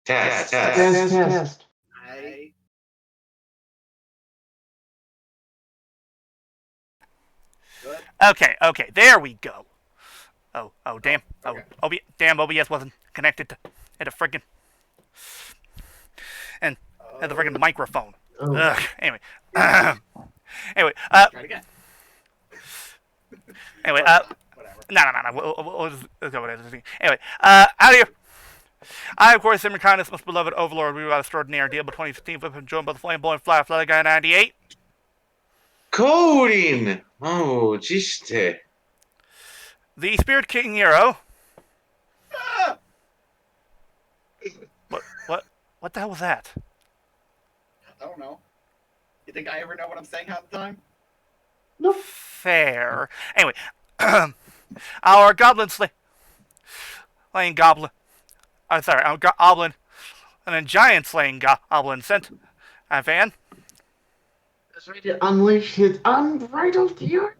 Test. Okay, there we go. Oh, damn. Okay. Damn, OBS wasn't connected to the friggin' and the friggin' microphone. Oh. Ugh. Anyway, anyway, Try it again. anyway, Whatever. no. Let's go with it. Anyway, out of here. I, of course, am your kindest, most beloved overlord. We were extraordinary DLBot 2015, flip and joined by the flame blowing Flutter guy 98. Coding! Oh, giste. The Spirit King Hiiro. Ah! What the hell was that? I don't know. You think I ever know what I'm saying half the time? Nope. Fair. Anyway, our goblin slaying goblin. Sorry, our goblin and a giant slaying goblin Sentaifan. That's ready to unleash his unbridled fury.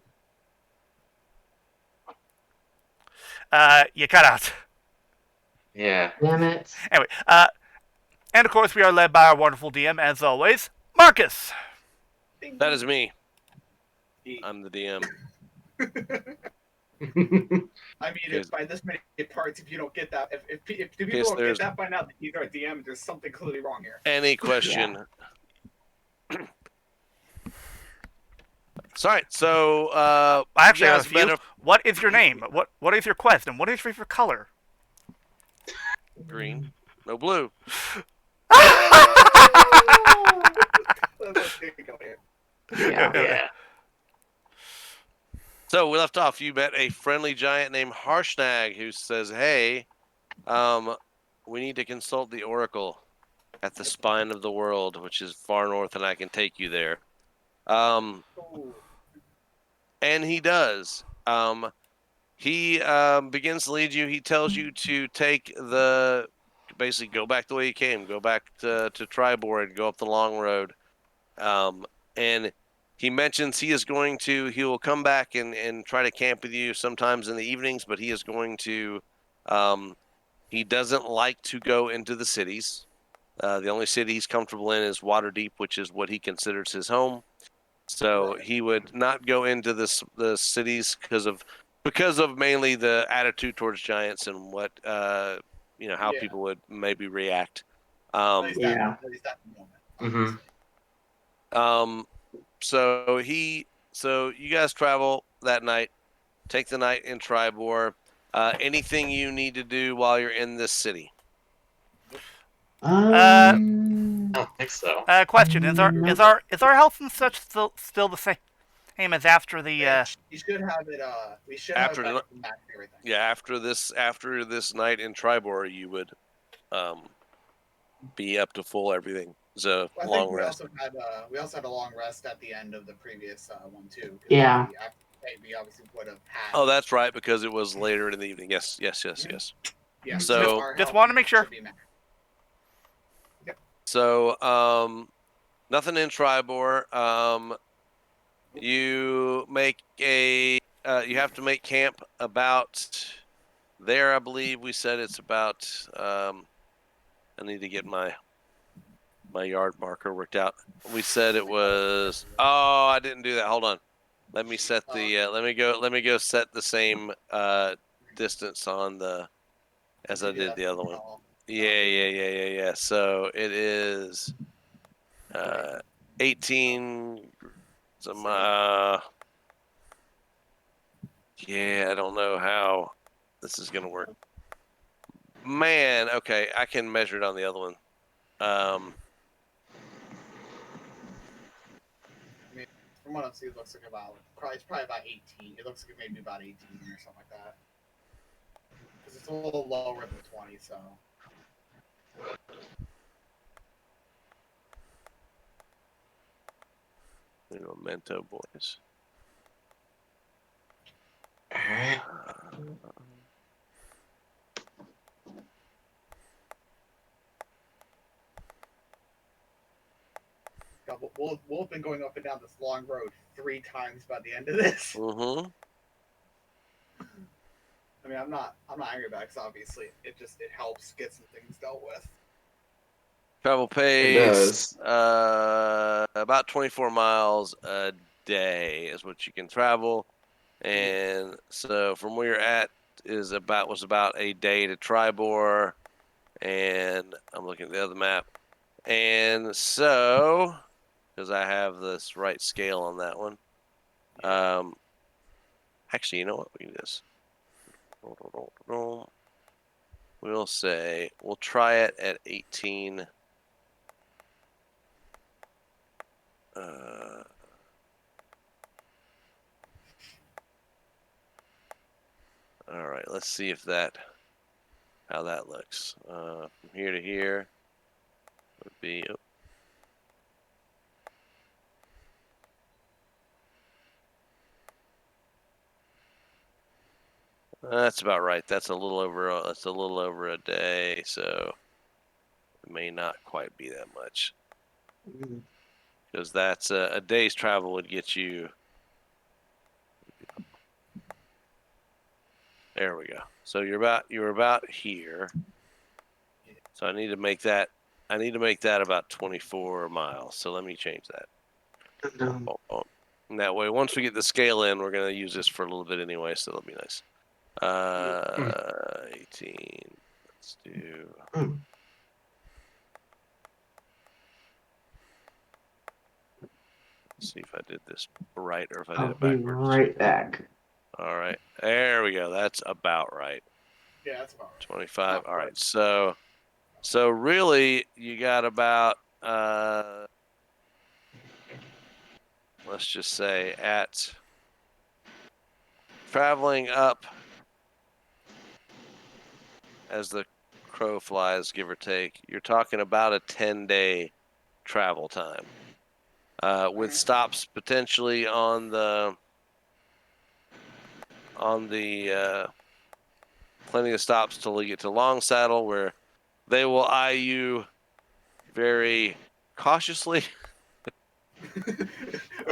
You cut out. Yeah. Damn it. Anyway, and of course we are led by our wonderful DM, as always, Markus. That is me. He- I'm the DM. I mean, if by this many parts, if you don't get that, if the people Yes, don't get there's- that by now, then either a DM, there's something clearly wrong here. Any question? Sorry. So, Actually, I you have guys a few. What is your name? What is your quest? And what is your color? green, no blue. Let's go here. Yeah. So we left off. You met a friendly giant named Harshnag who says, "Hey, we need to consult the Oracle at the spine of the world, which is far north, and I can take you there." Ooh. And he does. He begins to lead you. He tells you to basically go back the way you came, go back to Tribor and go up the long road. And he mentions he will come back and try to camp with you sometimes in the evenings, but he is going to, he doesn't like to go into the cities. The only city he's comfortable in is Waterdeep, which is what he considers his home. So he would not go into the cities because of mainly the attitude towards giants and what how Yeah. people would maybe react. At least Yeah. at the moment. Mhm. So you guys travel that night, take the night in Tribor. Anything you need to do while you're in this city? I don't think so. Question: Is our health and such still the same as after the? You should have it. We should After have the- it back and everything. Yeah, after this night in Tribor, you would be up to full everything. So I long think rest. we also had a long rest at the end of the previous one too. 'Cause Yeah. we obviously would have had. Oh, that's right, because it was later in the evening. Yes. Yeah. So- our Just health wanted to make sure. should be met. So nothing in Tribor. You make you have to make camp about there. I believe we said it's about. I need to get my yard marker worked out. We said it was. Oh, I didn't do that. Hold on. Let me set the. Let me go set the same distance on the as I did the other one. Yeah. So it is 18. Yeah, I don't know how this is gonna work. Man, okay, I can measure it on the other one. From what I see, it looks like it's probably about 18. It looks like maybe about 18 or something like that. Because it's a little lower than 20, so. Memento boys. Alright. we'll have been going up and down this long road 3 times by the end of this. Mm-hmm. I mean, I'm not angry about it, 'cause obviously it helps get some things dealt with. Travel It pace, does. about 24 miles a day is what you can travel. And so from where you're at was about a day to Tribor. And I'm looking at the other map. And so, because I have this right scale on that one. Actually, you know what? We can do this. We'll try it at 18. All right, let's see how that looks. From here to here would be. Oh. That's about right. That's a little over a day, so it may not quite be that much. Because that's a day's travel would get you. There we go. So you're about here. So I need to make that about 24 miles. So let me change that. And that way, once we get the scale in, we're gonna use this for a little bit anyway, so it'll be nice. 18. Let's do. Let's see if I did this right or if I did I'll it be backwards. right back. All right, there we go. That's about right. Yeah, that's about right. 25. All right, so really, you got about let's just say at traveling up as the crow flies, give or take, you're talking about a 10-day travel time, with stops potentially on the plenty of stops till you get to Long Saddle, where they will eye you very cautiously.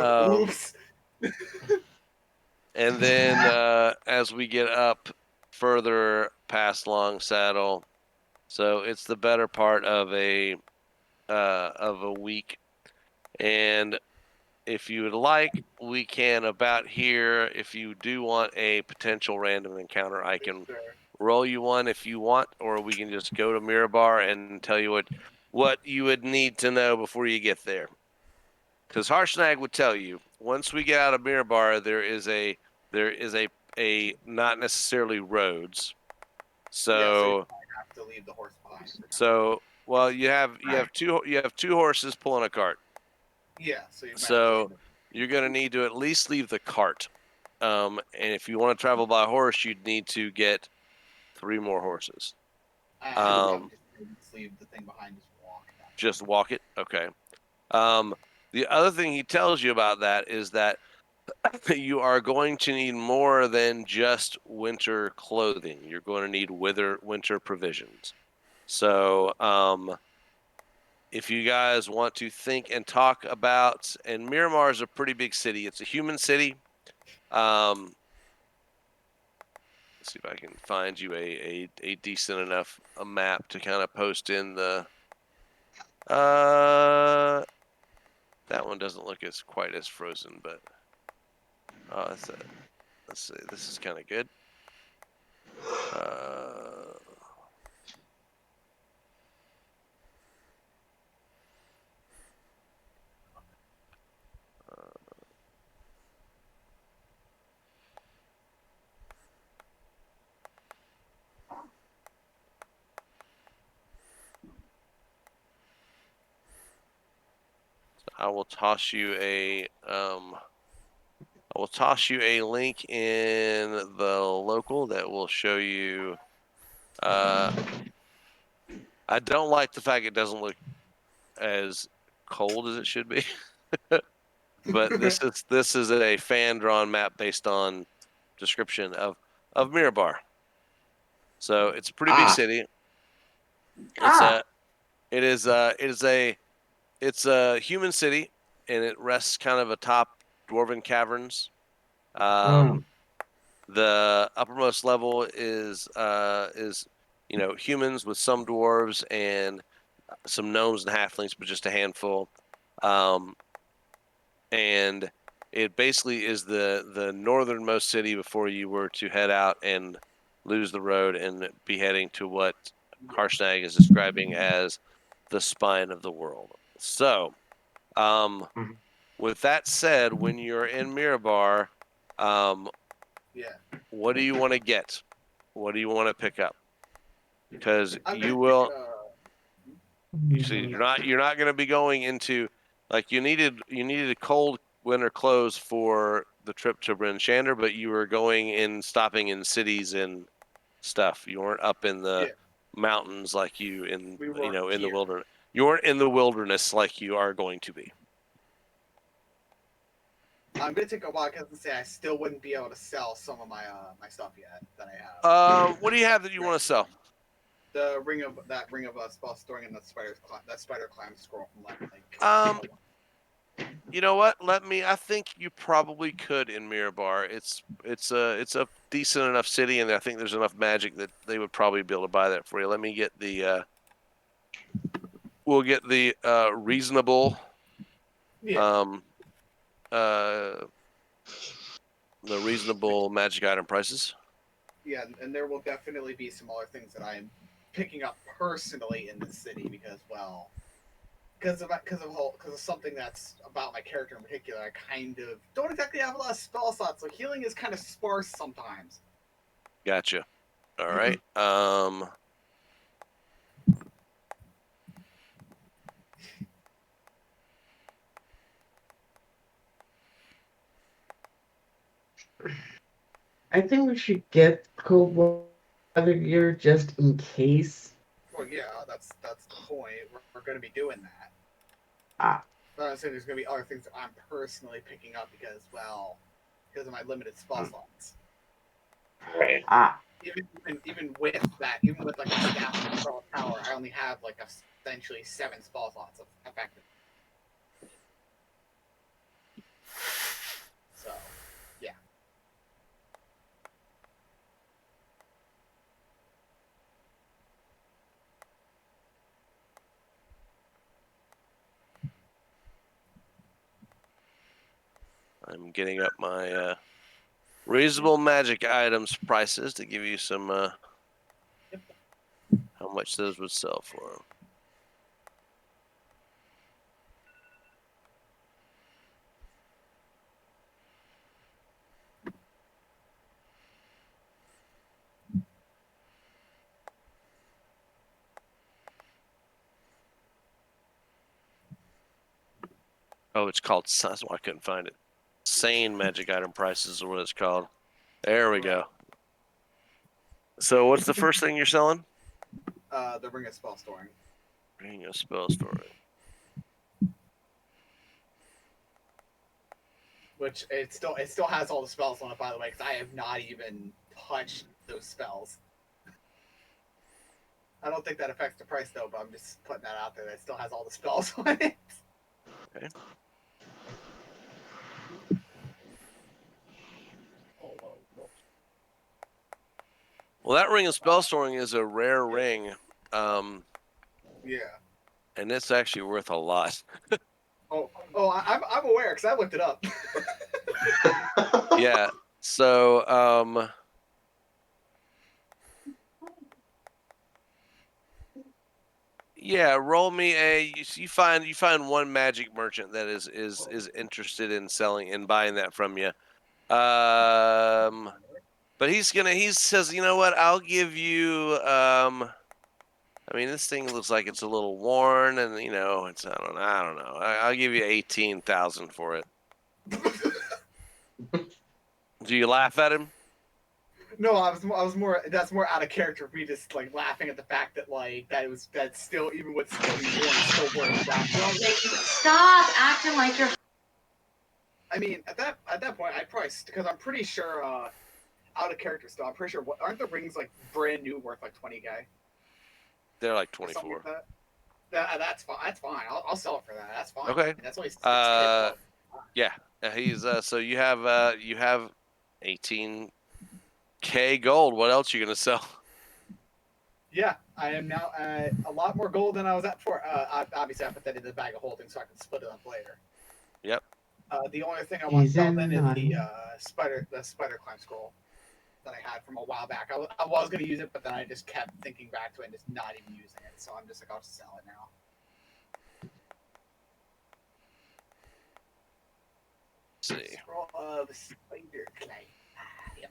Oops. And then as we get up further past Long Saddle, so it's the better part of a week. And if you would like, we can about here. If you do want a potential random encounter, I can roll you one if you want, or we can just go to Mirabar and tell you what you would need to know before you get there. Because Harshnag would tell you, once we get out of Mirabar, there is a not necessarily roads. So, you have to leave the horse behind. So well, you have two horses pulling a cart. Yeah. So you're gonna need to at least leave the cart. And if you want to travel by horse, you'd need to get 3 more horses. Just leave the thing behind. Just walk it. Okay. The other thing he tells you about that is that you are going to need more than just winter clothing. You're going to need winter provisions. So, if you guys want to think and talk about, and Miramar is a pretty big city. It's a human city. Let's see if I can find you a decent enough map to kind of post in the. That one doesn't look quite as frozen, but let's see. This is kind of good. I will toss you a link in the local that will show you. I don't like the fact it doesn't look as cold as it should be. But this is a fan drawn map based on description of Mirabar. So it's a pretty big city. It's a human city. it rests kind of atop dwarven caverns. Mm. The uppermost level is humans with some dwarves and some gnomes and halflings, but just a handful. And it basically is the northernmost city before you were to head out and lose the road and be heading to what Harshnag is describing as the spine of the world. So, with that said, when you're in Mirabar, Yeah. what do you want to get? What do you want to pick up? Because I'm you gonna will. pick, You see, you're not going to be going into like you needed a cold winter clothes for the trip to Bryn Shander, but you were going in stopping in cities and stuff. You weren't up in the mountains like you in We were in the here. wilderness. You weren't in the wilderness like you are going to be. I'm gonna take a while because I say I still wouldn't be able to sell some of my my stuff yet that I have. What do you have that you want to sell? The ring of spell storing and the spider climb scroll from You know what? I think you probably could in Mirabar. It's a decent enough city, and I think there's enough magic that they would probably be able to buy that for you. Let me get the. We'll get the reasonable. yeah. The reasonable magic item prices. Yeah, and there will definitely be some other things that I'm picking up personally in the city because because of something that's about my character in particular. I kind of don't exactly have a lot of spell slots, so healing is kind of sparse sometimes. Gotcha. All right. I think we should get cold weather gear just in case. Well, yeah, that's the point. We're going to be doing that. Ah. But I'm saying there's going to be other things that I'm personally picking up because of my limited spell slots. Right. Ah. Even with that, even with like a staff and a power, I only have like essentially 7 spell slots of effective. So, yeah. I'm getting up my reasonable magic items prices to give you some how much those would sell for. Oh, it's called. That's why I couldn't find it. Sane magic item prices is what it's called. There we go. So, what's the first thing you're selling? The ring of spell storing. Ring of spell storing. Which it still has all the spells on it, by the way, because I have not even touched those spells. I don't think that affects the price though, but I'm just putting that out there. That it still has all the spells on it. Okay. Well, that ring of spell storing is a rare ring, Yeah. and it's actually worth a lot. I'm aware because I looked it up. Yeah. So, yeah, roll me a. You find one magic merchant that is interested in selling and buying that from you. But he says, you know what? I'll give you. I mean, this thing looks like it's a little worn, and it's I don't know. I'll give you 18,000 for it. Do you laugh at him? No, I was more. That's more out of character for me, just like laughing at the fact that that's still even with still worn, still worth that. Stop acting like you're. I mean, at that point, I'd probably because I'm pretty sure out of character still. I'm pretty sure aren't the rings like brand new worth like 20K? They're like Or something 24. like that? That's fine. That's fine. I'll sell it for that. That's fine. Okay. That's only 6K. Yeah. He's so you have 18K gold. What else are you gonna sell? Yeah, I am now a lot more gold than I was at before. Obviously, I put that in the bag of holding so I can split it up later. Yep. The only thing I want to He's sell in then is money. the spider climb scroll that I had from a while back. I was going to use it, but then I just kept thinking back to it and just not even using it. So I'm just like, I'll just sell it now. Let's see. Scroll of spider climb. Yep.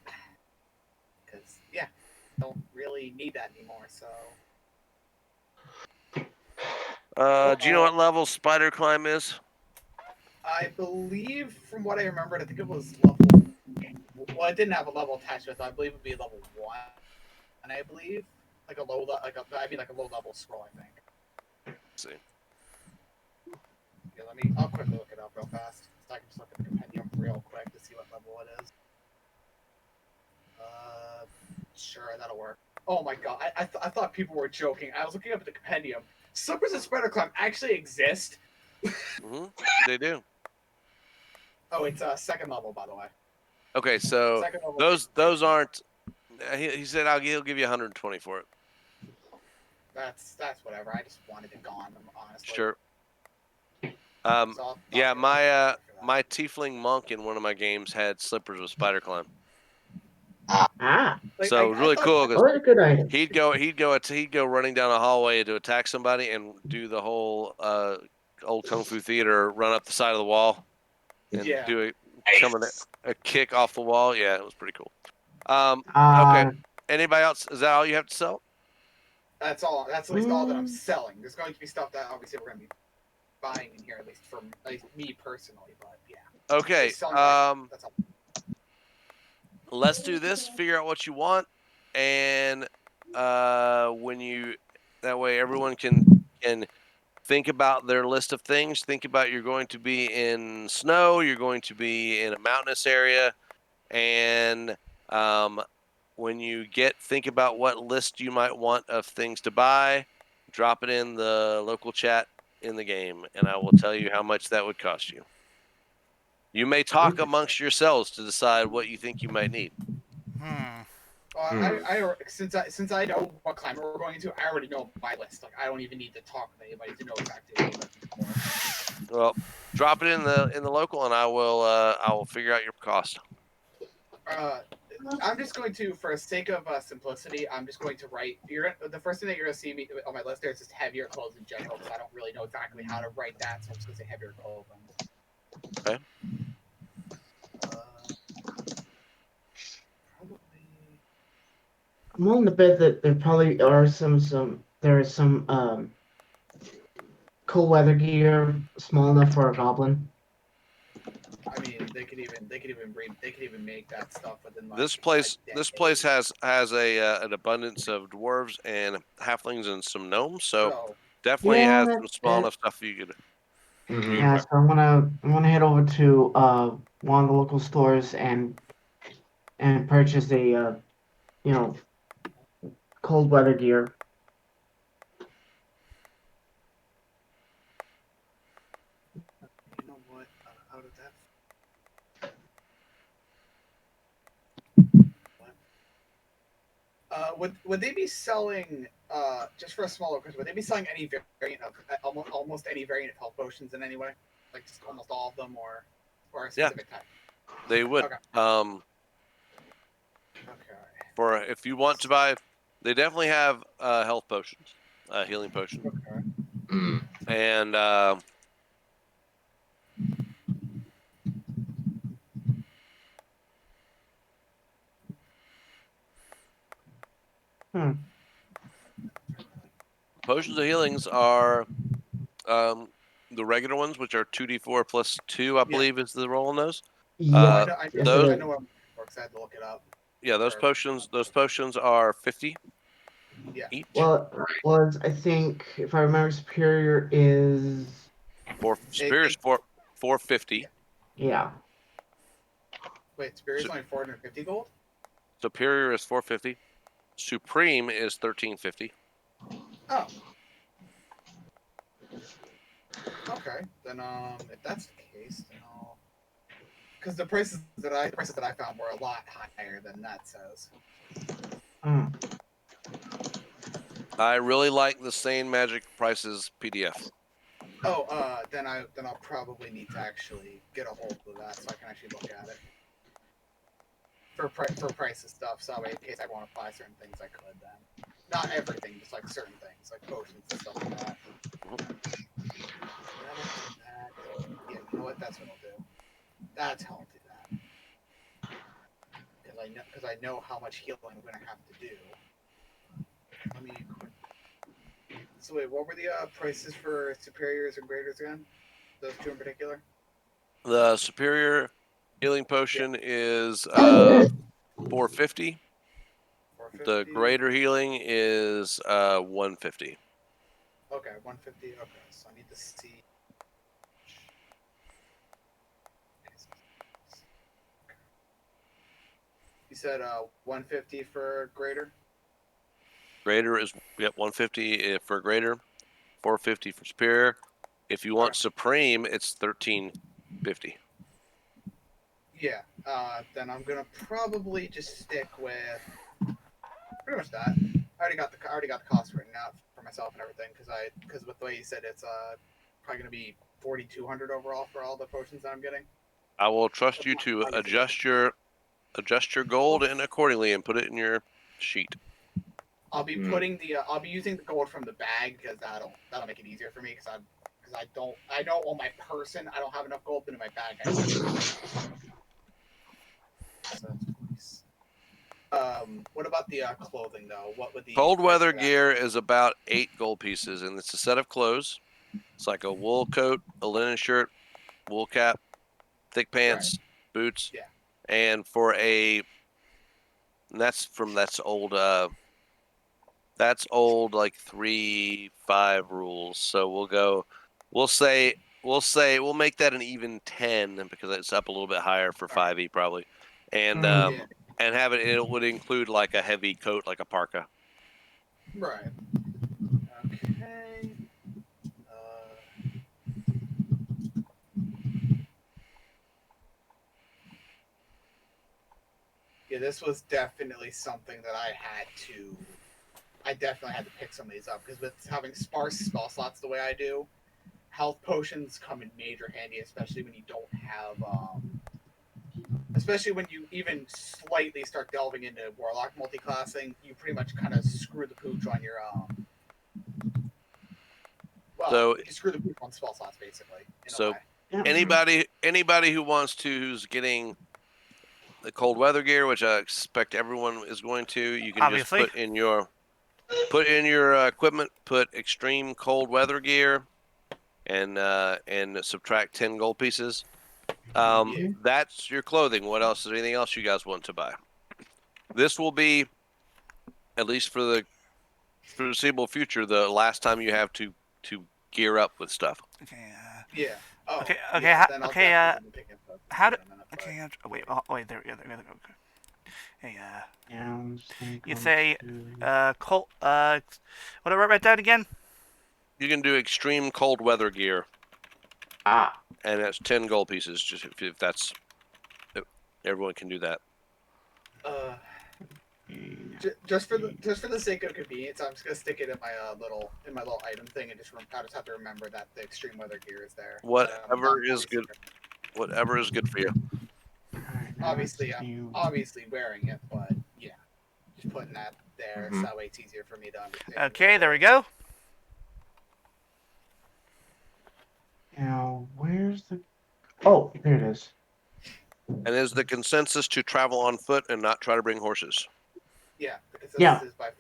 Because don't really need that anymore. So. Do you know what level spider climb is? I believe, from what I remembered, I think it was level. Well, it didn't have a level attached to it. So I believe it would be level 1, and I believe like a low, like a low level scroll. I think. Let's see. Yeah, I'll quickly look it up real fast. So I can just look at the compendium real quick to see what level it is. Sure, that'll work. Oh my god, I thought people were joking. I was looking up at the compendium. Slippers and Spider Climb actually exist. Mm-hmm. They do. Oh, it's second level, by the way. Okay, so Second level. those aren't. He said he'll give you 120 for it. That's whatever. I just wanted it gone, honestly. Sure. So Yeah, I'll my tiefling monk in one of my games had slippers with spider climb. Ah, like, So it was really cool oh, because that's a good idea. he'd go running down a hallway to attack somebody and do the whole old kung fu theater, run up the side of the wall and Yeah. do a kick off the wall. Yeah, it was pretty cool. Okay. Uh, Anybody else? Is that all you have to sell? That's all. That's at least all that I'm selling. There's going to be stuff that obviously we're going to be buying in here, at least me personally. But yeah. Okay. Just selling items, that's all. Let's do this. Figure out what you want, and that way everyone can think about their list of things. Think about you're going to be in snow, you're going to be in a mountainous area, and when you think about what list you might want of things to buy. Drop it in the local chat in the game, and I will tell you how much that would cost you. You may talk amongst yourselves to decide what you think you might need. Since I know what climate we're going to, I already know my list. Like I don't even need to talk with anybody to know exactly what I'm looking for. Well, drop it in the local, and I will figure out your cost. I'm just going to, for the sake of simplicity, I'm just going to write. The first thing that you're going to see me on my list there is just heavier clothes in general, because I don't really know exactly how to write that, so I'm just going to say heavier clothing. Okay. Probably. I'm willing to bet that there probably are there is some cool weather gear small enough for a goblin. I mean, they could even make that stuff within like This place has an abundance of dwarves and halflings and some gnomes, so definitely has some small enough stuff you could. Yeah, so I'm gonna head over to one of the local stores and purchase a cold weather gear. You know what? Out of that. Would they be selling just for a smaller question? Would they be selling any variant of almost any variant of health potions in any way, like just almost all of them, or a specific type? They would. Okay. Okay. For if you want to buy, they definitely have health potions, healing potions, and potions of healings are the regular ones, which are 2d4 plus 2, I believe, is the roll on those. Yeah, I those- know what works. I had to look it up. Yeah, those potions are 50. Yeah. Each. Well, I think if I remember, Superior is Superior's 450. Yeah. Wait, Superior's only 450 gold. Superior is 450. Supreme is 1350. Oh. Okay, then if that's the case, then I'll. Because the prices that I found were a lot higher than that says. Mm. I really like the Sane Magic prices PDF. Oh, then I'll probably need to actually get a hold of that so I can actually look at it. For price and stuff, so that way in case I want to buy certain things, I could then. Not everything, just like certain things, like potions and stuff like that. Yeah, you know what? That's what I'll do. That's how I'll do that. Because I know how much healing I'm gonna have to do. Let me. So wait, what were the prices for superiors and graders again? Those two in particular. The superior healing potion is 450. 450. The greater healing is 150. Okay, 150. Okay, so I need to see. You said 150 for greater. Greater is 150 for greater, 450 for superior. If you want Okay. supreme, it's 1350. Yeah. Then I'm gonna probably just stick with pretty much that. I already got the cost written out for myself and everything because with the way you said it's probably gonna be 4,200 overall for all the potions that I'm getting. I will trust you to Obviously. adjust your gold and accordingly and put it in your sheet. I'll be putting I'll be using the gold from the bag because that'll make it easier for me because I know on my person I don't have enough gold, but in my bag I do. So that's nice. What about the clothing though? What would the Cold price weather for that gear is about 8 gold pieces, and it's a set of clothes. It's like a wool coat, a linen shirt, wool cap, thick pants, boots, Yeah. and that's old like 3-5 rules. So we'll make that an even 10 because it's up a little bit higher for 5e probably, and Mm. and have it would include like a heavy coat like a parka. Right. Okay. Yeah, this was definitely something that I definitely had to pick some of these up because with having sparse spell slots the way I do, health potions come in major handy, especially when you don't have especially when you even slightly start delving into warlock multiclassing, you pretty much kind of screw the pooch on your So you screw the pooch on spell slots basically in a so way. Yeah. anybody who wants to who's getting the cold weather gear, which I expect everyone is going to, you can just Obviously. put in your equipment, put extreme cold weather gear, and subtract 10 gold pieces. Yeah. That's your clothing. What else? Is there anything else you guys want to buy? This will be, at least for the foreseeable future, the last time you have to gear up with stuff. Okay. Yeah. Oh. Okay. Yeah, then I'll definitely be picking up How do? in a minute, Okay. but... Wait. There we go. Okay. Hey. Yeah, I'm just gonna You go say to- Colt. What do I write down again? You can do extreme cold weather gear, Ah. and that's 10 gold pieces. Just if everyone can do that. Just for the sake of convenience, I'm just gonna stick it in my little item thing, and I just have to remember that the extreme weather gear is there. Whatever is good. Whatever is good for you. Alright, now Obviously, it's I'm you. obviously wearing it, but yeah, just putting that there so Mhm. that way it's easier for me to understand. Okay. There we go. Now, where's the? Oh, here it is. And is the consensus to travel on foot and not try to bring horses? Yeah, because Yeah. this is by.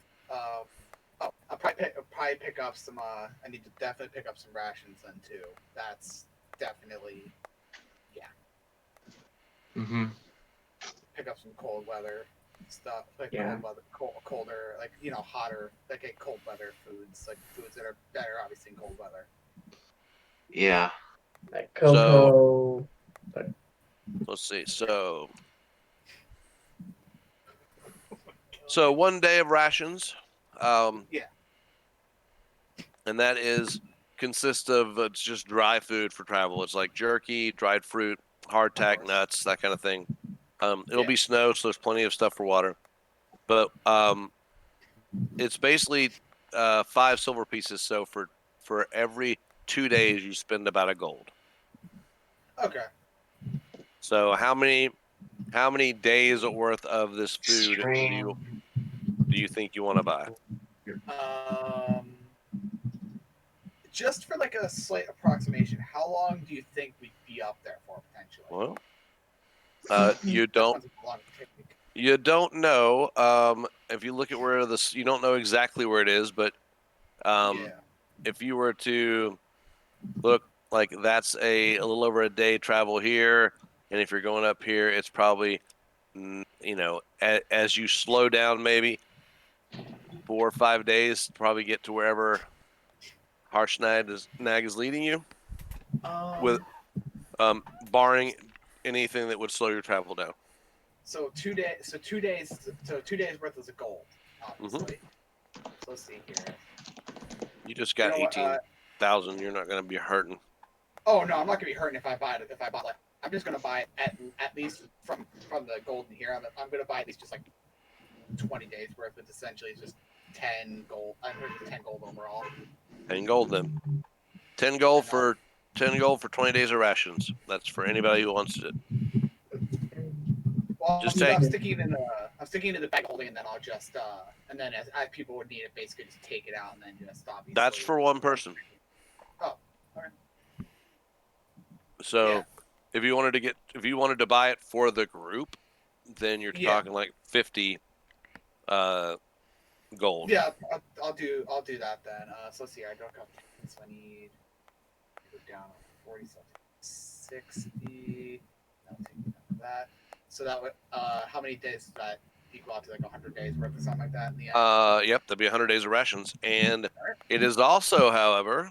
I'll probably pick up some. I need to definitely pick up some rations then too. That's definitely Mm-hmm. pick up some cold weather stuff, like Yeah. colder, like hotter, like cold weather foods, like foods that are better, obviously in cold weather. Yeah. Like So cocoa. let's see. So 1 day of rations. Yeah. And that is consists of it's just dry food for travel. It's like jerky, dried fruit, hardtack, nuts, that kind of thing. It'll be snow, so there's plenty of stuff for water. But it's basically 5 silver pieces. So for every 2 days, you spend about a gold. Okay. So how many days worth of this food do you think you want to buy? Just for like a slight approximation, how long do you think we'd be up there for potentially? Well, That sounds like a long technique. you don't know. If you look at where you don't know exactly where it is, but if you were to look, like that's a little over a day travel here, and if you're going up here, it's probably, as you slow down, maybe 4 or 5 days, to probably get to wherever Harshnag is leading you, with barring anything that would slow your travel down. So 2 days. So 2 days. So 2 days worth is a gold, obviously. So let's see here. You just got 18,000. You're not going to be hurting. Oh no, I'm not gonna be hurting if I buy it. I'm just gonna buy it at least from the gold in here. I'm gonna buy at least just like 20 days worth. It's essentially just 10 gold. I heard 10 gold overall. 10 gold then. 10 gold for 20 days of rations. That's for anybody who wants it. Well, Just I'm take. sticking it in the bag holding, and then I'll just and then as people would need it, basically just take it out and then just obviously. That's for one person. Oh, okay. So, if you wanted to buy it for the group, then you're talking like 50 gold. Yeah, I'll do that then. So let's see. I don't have so I need to go down 40 something, 60. I'll take that. So that would how many days does that equal out to? Like 100 days worth or something like that in the end? Yep, there'll be 100 days of rations, and it is also, however,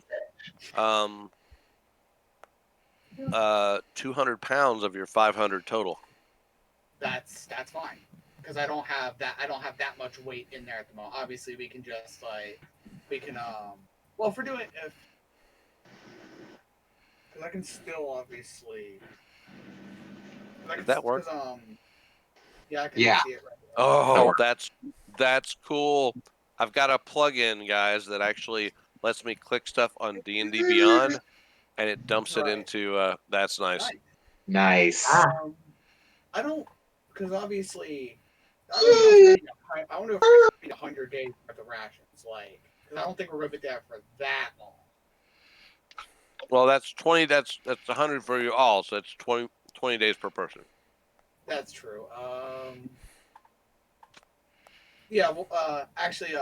200 pounds of your 500 total. That's fine, because I don't have that much weight in there at the moment. Obviously, we can just well, if we're doing because I can still obviously. Does that work? Yeah, I can see it right there. Oh, that's cool. I've got a plugin, guys, that actually lets me click stuff on D&D Beyond, and it dumps it into. That's nice. Nice. I don't, because obviously, I don't know if we're going to 100 days worth of rations, like, because I don't think we're going to be there for that long. Well, that's 20. That's 100 for you all, so that's 20 days per person. That's true. Yeah. Well, actually,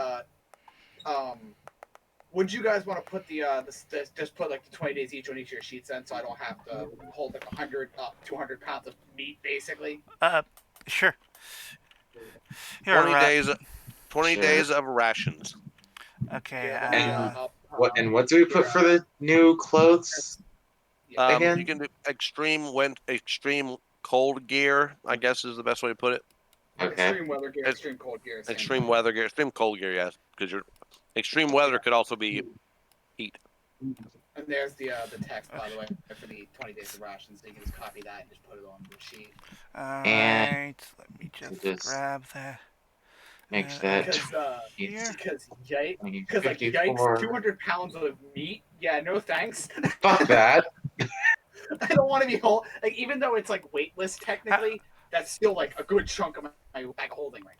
would you guys want to put just put like the 20 days each on each of your sheets then, so I don't have to hold like 200 pounds of meat, basically? Sure. 20 days of rations. Okay. And what do we put for the new clothes? Again? You can do extreme cold gear, I guess is the best way to put it. Okay. Extreme weather gear, extreme cold gear. Extreme weather gear, extreme cold gear, yes, because your extreme weather could also be heat. And there's the text, by the way, for the 20 days of rations. So you can just copy that and just put it on the sheet. Alright, let me just grab that. Makes that because yikes, 200 pounds of meat. Yeah, no thanks. Fuck that. I don't want to be like, even though it's like weightless technically, that's still like a good chunk of my bag holding right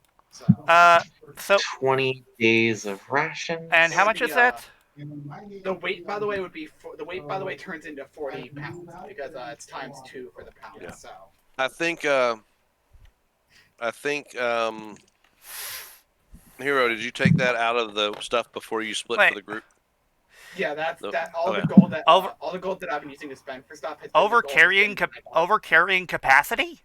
now. So 20 days of rations. And how much is that? The weight, by the way, turns into 40 pounds because it's times 2 for the pound. Yeah. So I think Hiiro, did you take that out of the stuff before you split for the group? yeah, that's all Okay. the gold that all the gold that I've been using to spend for stuff. Over carrying capacity?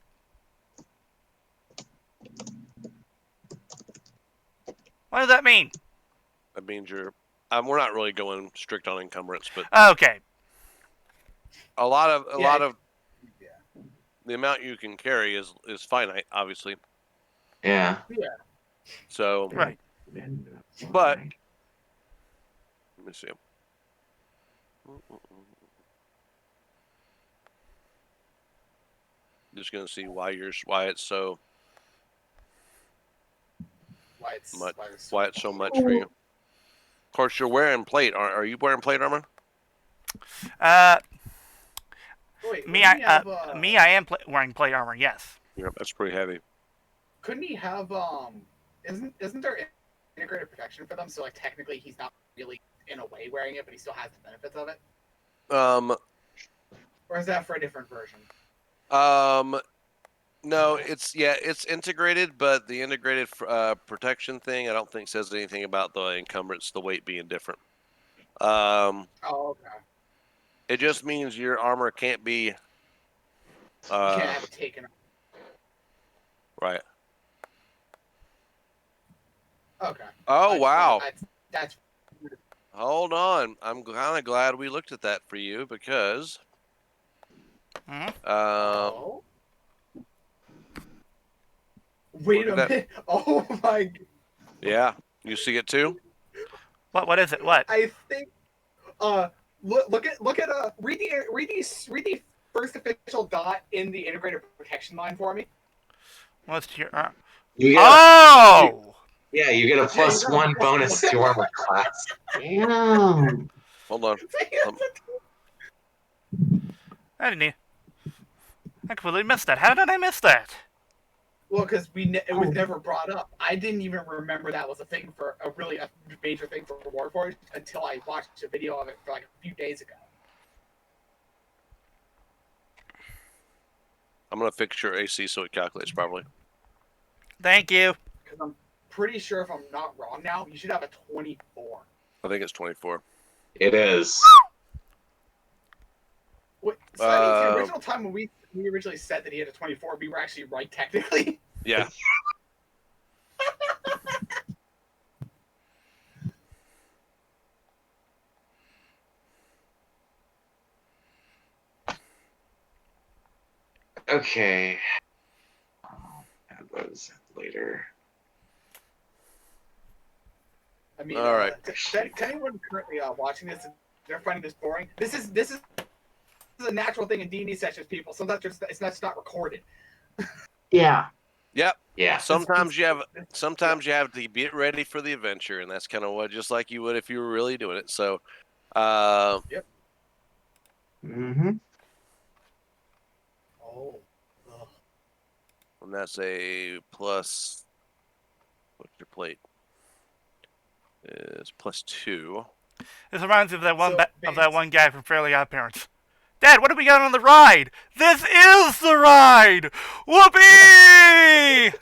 What does that mean? That means we're not really going strict on encumbrance, but Okay. a lot of the amount you can carry is finite, obviously. Yeah. So right. But let me see. Just gonna see why it's so much. Why it's so much for you. Of course, you're wearing plate. Are you wearing plate armor? Wait, Me, wouldn't he have, I am wearing plate armor. Yes. Yeah, that's pretty heavy. Couldn't he have isn't there integrated protection for them? So like technically he's not really in a way wearing it, but he still has the benefits of it. Or is that for a different version? No, it's integrated, but the integrated protection thing I don't think says anything about the encumbrance, the weight being different. Oh, okay. It just means your armor can't be. You can't have it taken. Right. Okay. Oh wow. That's. Hold on, I'm kind of glad we looked at that for you because. Oh. Wait a minute. Oh my. Yeah, you see it too. What is it? What? I think. Look at read the first official dot in the integrated protection line for me. What's your? You get Oh! yeah, you get a +1 bonus to armor class. Damn. Hold on. I didn't. I completely missed that. How did I miss that? Well, because it was never brought up. I didn't even remember that was a thing for a major thing for Warforged until I watched a video of it for like a few days ago. I'm gonna fix your AC so it calculates properly. Thank you. Because I'm pretty sure, if I'm not wrong now, you should have a 24. I think it's 24. It is. Wait, so that means the original time when we originally said that he had a 24, we were actually right technically. Yeah. Okay. Add those later. I mean, all right. To anyone currently watching this, they're finding this boring. This is a natural thing in D&D sessions, people. Sometimes it's not recorded. Yeah. Yep. Yeah. Sometimes you have to get ready for the adventure, and that's kind of what, just like you would if you were really doing it. So, Yep. Mm-hmm. Oh. Ugh. and that's a plus. What's your plate? Is +2. This reminds me of that one So, of that one guy from Fairly Odd Parents. Dad, what do we got on the ride? This is the ride! Whoopee!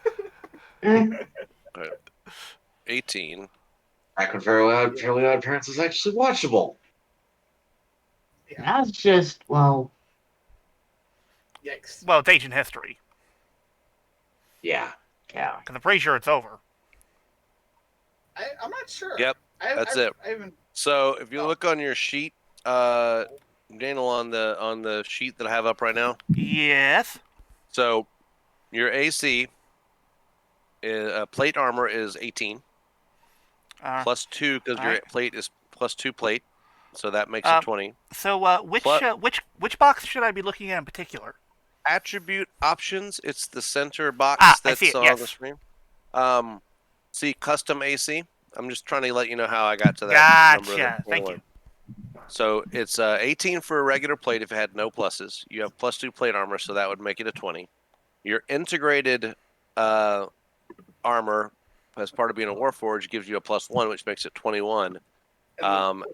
18. Back when Fairly Odd Parents was actually watchable. That's just, well, Yikes. Well, it's ancient history. Yeah. yeah. Because I'm pretty sure it's over. I'm not sure. Yep, that's it. I haven't. So if you look on your sheet, Daniel, on the sheet that I have up right now. Yes. So your AC plate armor is 18 +2 because your plate is +2 plate, so that makes it 20. So which box should I be looking at in particular? Attribute options. It's the center box that's on the screen. See custom AC. I'm just trying to let you know how I got to that number. Gotcha. Thank you. So it's 18 for a regular plate if it had no pluses. You have +2 plate armor, so that would make it a 20. Your integrated armor, as part of being a Warforged, gives you a +1, which makes it 21. And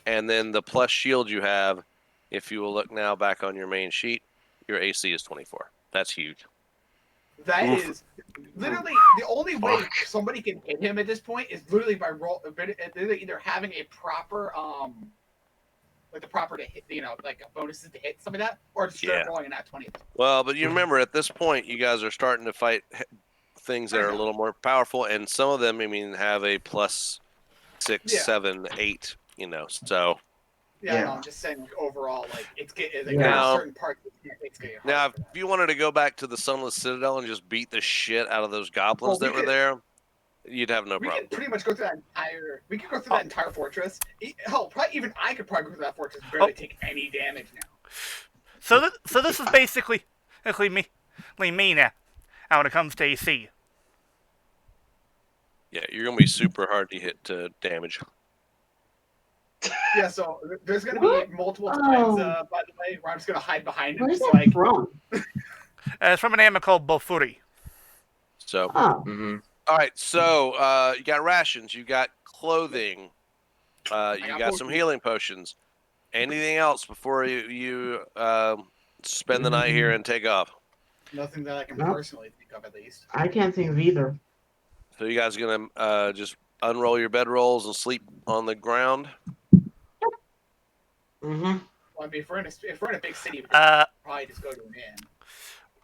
then the plus shield you have, if you will look now back on your main sheet, your AC is 24. That's huge. That is literally the only way somebody can hit him at this point is literally by either having a proper like the proper to hit, like bonuses to hit, something like that, or just start rolling in that 20. Well, but you remember at this point, you guys are starting to fight things that are a little more powerful, and some of them, have a +6, 7, 8. So. Yeah, no, I'm just saying, like, overall, like it's getting certain parts. It's getting hard. Now, if you wanted to go back to the Sunless Citadel and just beat the shit out of those goblins that were there, you'd have no We problem. could pretty much go through that entire. We could go through that entire fortress. Hell, probably even I could probably go through that fortress and barely take any damage now. So this is basically me now. When it comes to AC. Yeah, you're gonna be super hard to hit to damage. Yeah, so there's gonna What? be multiple Oh. times, by the way, where I'm just gonna hide behind him, Where's just that like. from? It's from an anime called Bofuri. So, Oh, all right. So you got rations, you got clothing, you got got some potions. healing potions. Anything else before you spend the night here and take off? Nothing that I can Nope. personally think of, at least. I can't think of either. So you guys gonna just unroll your bedrolls and sleep on the ground? Well, I mean, if we're in a big city, we could probably just go to an inn.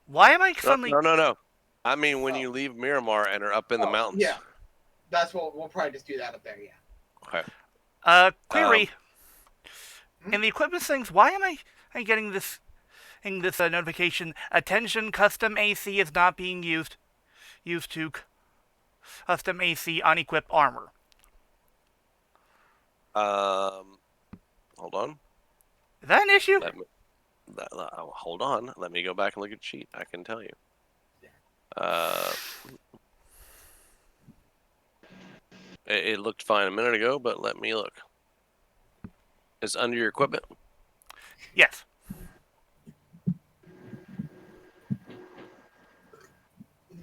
Why am I suddenly? No. I mean, when you leave Miramar and are up in the mountains. Yeah, that's what we'll probably just do that up there. Yeah. Okay. Query. In the equipment things, why am I getting this notification? Attention, custom AC is not being used to custom AC unequipped armor. Hold on. Is that an issue? Hold on. Let me go back and look at the sheet. I can tell you. It looked fine a minute ago, but let me look. It's under your equipment. Yes.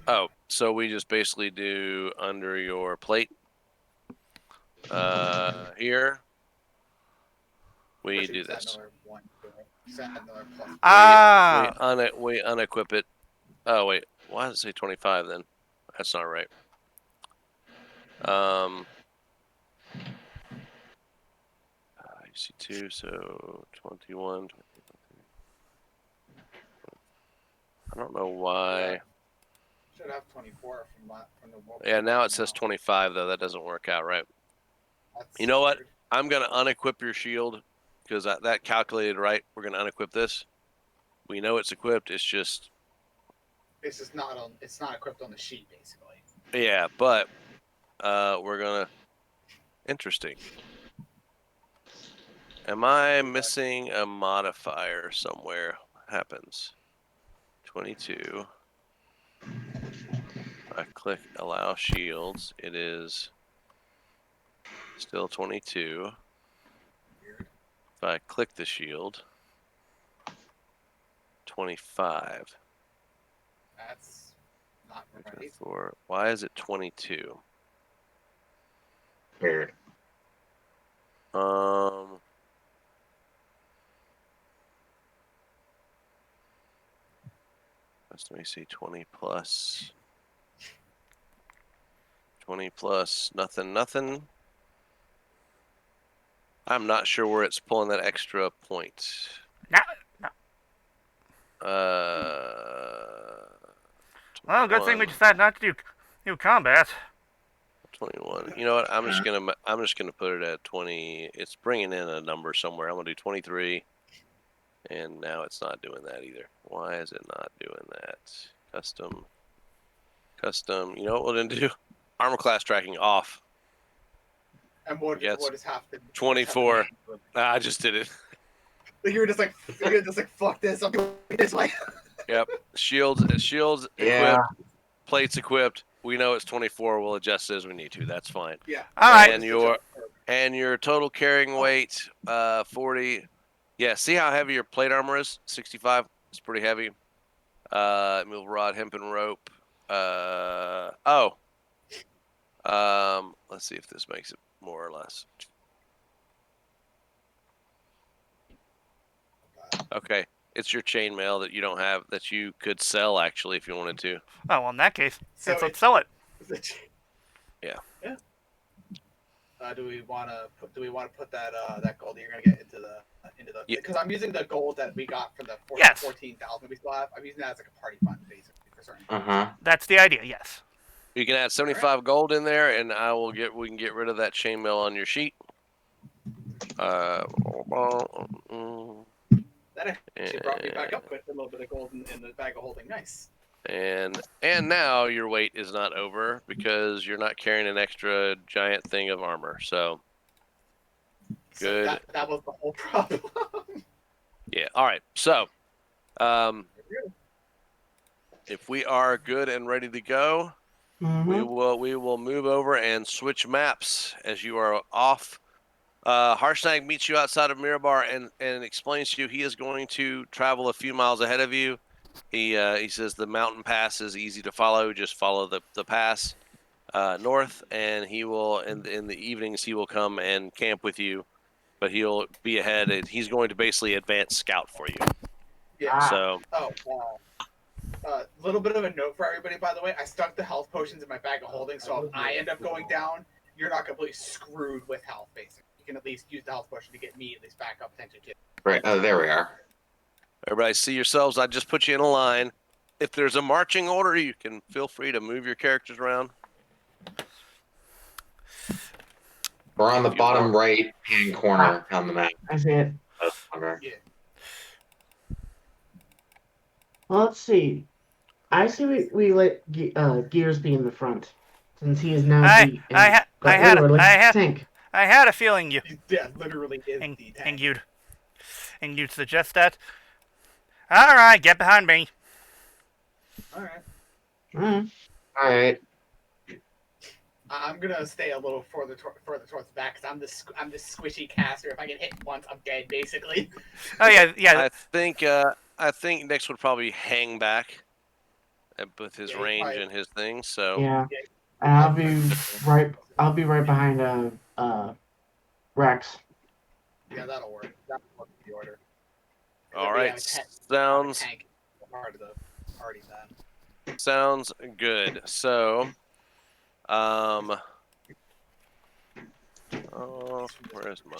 Oh, so we just basically do under your plate. Here. We do this. We unequip it. Oh wait, why does it say 25 then? That's not right. I see 2, so 21. I don't know why. Should have 24 from the. Yeah, now it says 25 though. That doesn't work out right. That's You know what? weird. I'm gonna unequip your shield because that calculated right. We're gonna unequip this. We know it's equipped. It's just. It's just not on. It's not equipped on the sheet, basically. Yeah, but we're gonna. Interesting. Am I missing a modifier somewhere? Happens. 22. I click allow shields. It is still 22. Weird. If I click the shield, 25. That's not right. Why is it 22? Weird. Let me see. 20 plus. 20 plus nothing. I'm not sure where it's pulling that extra point. No. Well, good thing we decided not to do combat. 21. You know what? I'm just gonna put it at 20. It's bringing in a number somewhere. I'm gonna do 23, and now it's not doing that either. Why is it not doing that? Custom. You know what we're gonna do? Armor class tracking off. And what is happening? 24. I just did it. Like you're just like fuck this. I'm doing it this way. Yep. Shields Yeah. equipped. Plates equipped. We know it's 24. We'll adjust it as we need to. That's fine. Yeah. All right. And your total carrying weight, 40. Yeah. See how heavy your plate armor is? 65. It's pretty heavy. Move rod, hempen rope. Let's see if this makes it more or less. Okay. It's your chainmail that you don't have that you could sell actually if you wanted to. Oh, well, in that case, So let's sell it. Yeah. Yeah. Do we want to put that gold that you're gonna get into the because I'm using the gold that we got from the 14,000 we still have. I'm using that as like a party fund basically for certain. That's the idea. Yes. You can add 75 gold in there, and we can get rid of that chainmail on your sheet. That actually brought me back up with a little bit of gold in the bag of holding. Nice. And now your wait is not over because you're not carrying an extra giant thing of armor. So good. So that was the whole problem. Yeah. All right. So if we are good and ready to go, we will move over and switch maps as you are off. Harshnag meets you outside of Mirabar and explains to you he is going to travel a few miles ahead of you. He says the mountain pass is easy to follow. Just follow the pass north, and he will in the evenings he will come and camp with you. But he'll be ahead, and he's going to basically advance scout for you. Yeah. So little bit of a note for everybody, by the way. I stuck the health potions in my bag of holding, so if I end up going down, you're not completely screwed with health, basically. You can at least use the health potion to get me at least back up potentially too. Right. Oh, there we are. everybody see yourselves. I just put you in a line. If there's a marching order, you can feel free to move your characters around. We're on the bottom right hand corner on the map. I see it. Yeah. Well, let's see. I see we let Gears be in the front, since he is now I the had a feeling you Yeah, literally is and, the tank. and you'd suggest that. All right, get behind me. All right. Mm. All right. I'm gonna stay a little further towards the back because I'm this squishy caster. If I get hit once, I'm dead basically. Oh yeah. I think Nix would probably hang back with his range and his thing. So Yeah, and I'll be right behind Rex. Yeah, that'll work. That'll work with the order. All right, sounds Part of the party then. sounds good. So, where is my?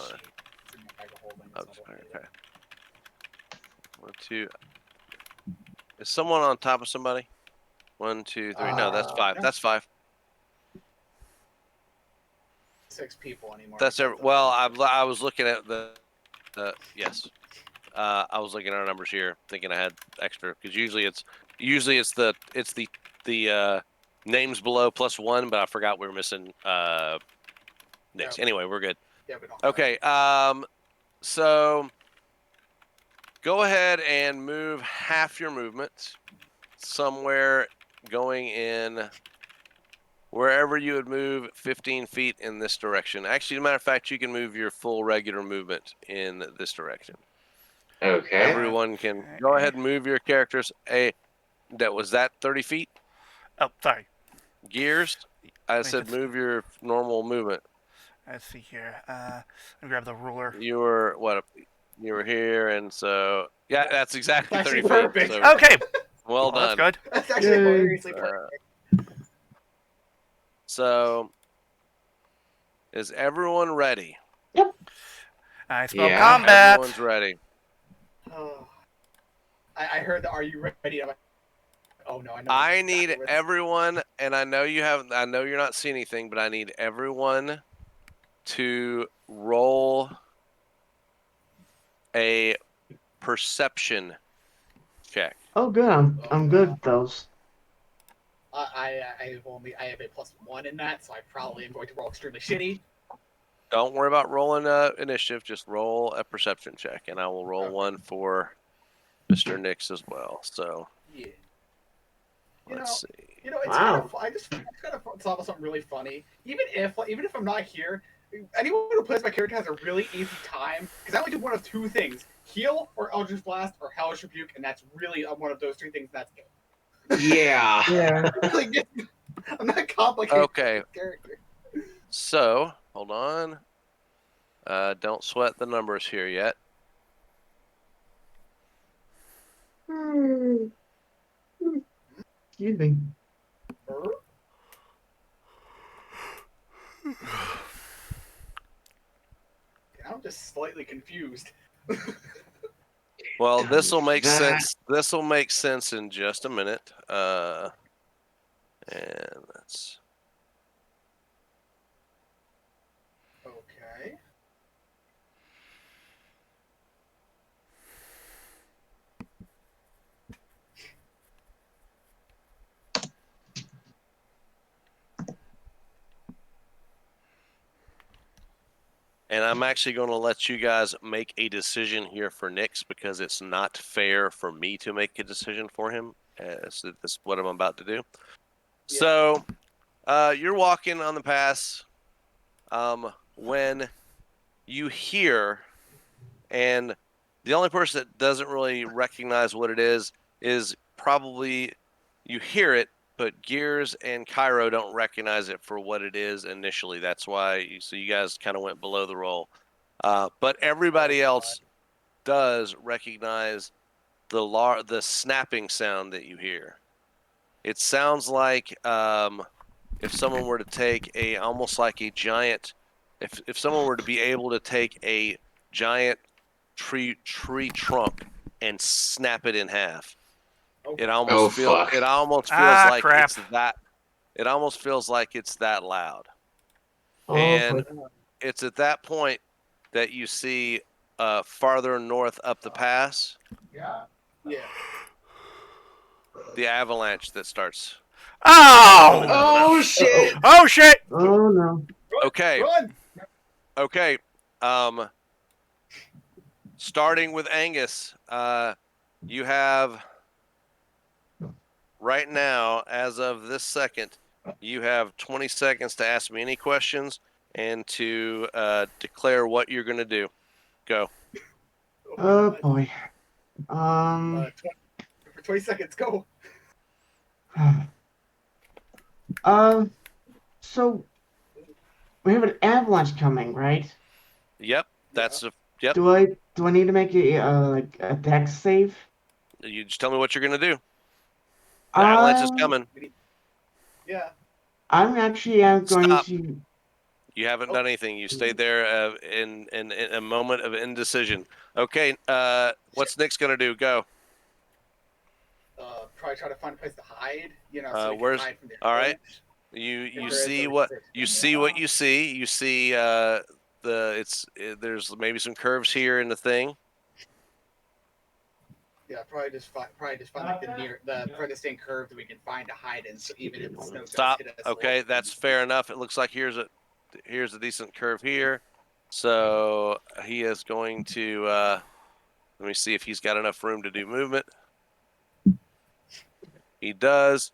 Oh, okay. 1, 2. Is someone on top of somebody? 1, 2, 3. No, that's 5. That's 5. 6 people anymore. That's well. I was looking at the. Yes. I was looking at our numbers here, thinking I had extra because usually it's the names below +1, but I forgot we were missing Nix. Anyway, we're good. Yeah, we don't. Okay. So go ahead and move half your movement somewhere going in wherever you would move 15 feet in this direction. Actually, as a matter of fact, you can move your full regular movement in this direction. Okay. Everyone can go ahead and move your characters. Was that 30 feet? Oh, sorry. Gears? I said move your normal movement. Let's see here. Let me grab the ruler. You were what? You were here, and so yeah, that's exactly 30 feet. Perfect. So, Okay. well done. That's good. That's actually hilariously perfect. So, is everyone ready? I spell Yeah. combat. Everyone's ready. Oh. I heard the "Are you ready?" I'm like, oh no, I know. I need everyone, and I know you're not seeing anything, but I need everyone to roll a perception check. Oh, good. I'm good at those. I have a +1 in that, so I probably am going to roll extremely shitty. Don't worry about rolling initiative. Just roll a perception check, and I will roll one for Mr. Nix as well. So Yeah. let's see. It's kind of. I just kind of thought of something really funny. Even if I'm not here, anyone who plays my character has a really easy time because I only do one of 2 things: heal or Eldritch Blast or Hellish Rebuke, and that's really one of those 3 things. And that's it. Yeah. Yeah. Like, I'm not complicated. Okay. Character. So hold on. Don't sweat the numbers here yet. Excuse me. I'm just slightly confused. Well, this will make sense. This will make sense in just a minute. And that's Okay. And I'm actually going to let you guys make a decision here for Nyx because it's not fair for me to make a decision for him. So this is what I'm about to do. Yeah. So you're walking on the pass when you hear, and the only person that doesn't really recognize what it is probably you hear it, but Gears and Cairo don't recognize it for what it is initially. That's why you guys kind of went below the roll. But everybody else does recognize the snapping sound that you hear. It sounds like if someone were to take almost like a giant, if someone were to be able to take a giant tree trunk and snap it in half. It almost fuck. feels Ah, like crap. it almost feels like it's that loud. Oh, And boy. it's at that point that you see farther north up the pass, Yeah. the avalanche that starts. Oh! Oh shit! Oh shit! Oh no. Okay. Run! Okay. Starting with Angus, you have right now, as of this second, you have 20 seconds to ask me any questions and to declare what you're going to do. Go. Oh boy. For 20 seconds, go. So we have an avalanche coming, right? Yep. Yep. Do I need to make like a dex save? You just tell me what you're going to do. The avalanche is coming. Yeah. I'm actually going Stop. to. You haven't done anything. You stayed there in a moment of indecision. Okay. What's Nick's going to do? Go. Probably try to find a place to hide. So we where's- can hide from the all right. avalanche. You see what you see. What you see. You see there's maybe some curves here in the thing. Yeah, probably just find like the furthest in curve that we can find to hide in. So even if the snow does Stop. hit us, Okay, that's fair enough. It looks like here's a decent curve here. So he is going to let me see if he's got enough room to do movement. He does.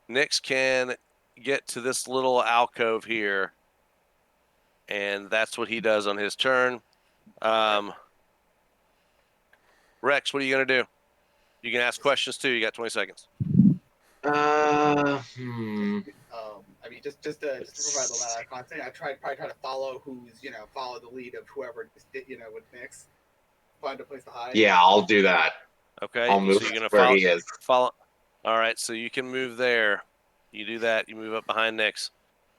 Nyx can get to this little alcove here, and that's what he does on his turn. Rex, what are you going to do? You can ask questions too. You got 20 seconds. I mean, just to provide a lot of content, I probably try to follow follow the lead of whoever with Nyx. Find a place to hide. Yeah, I'll do that. Okay. I'll move so you're where gonna he is. follow. All right. So you can move there. You do that. You move up behind Nyx.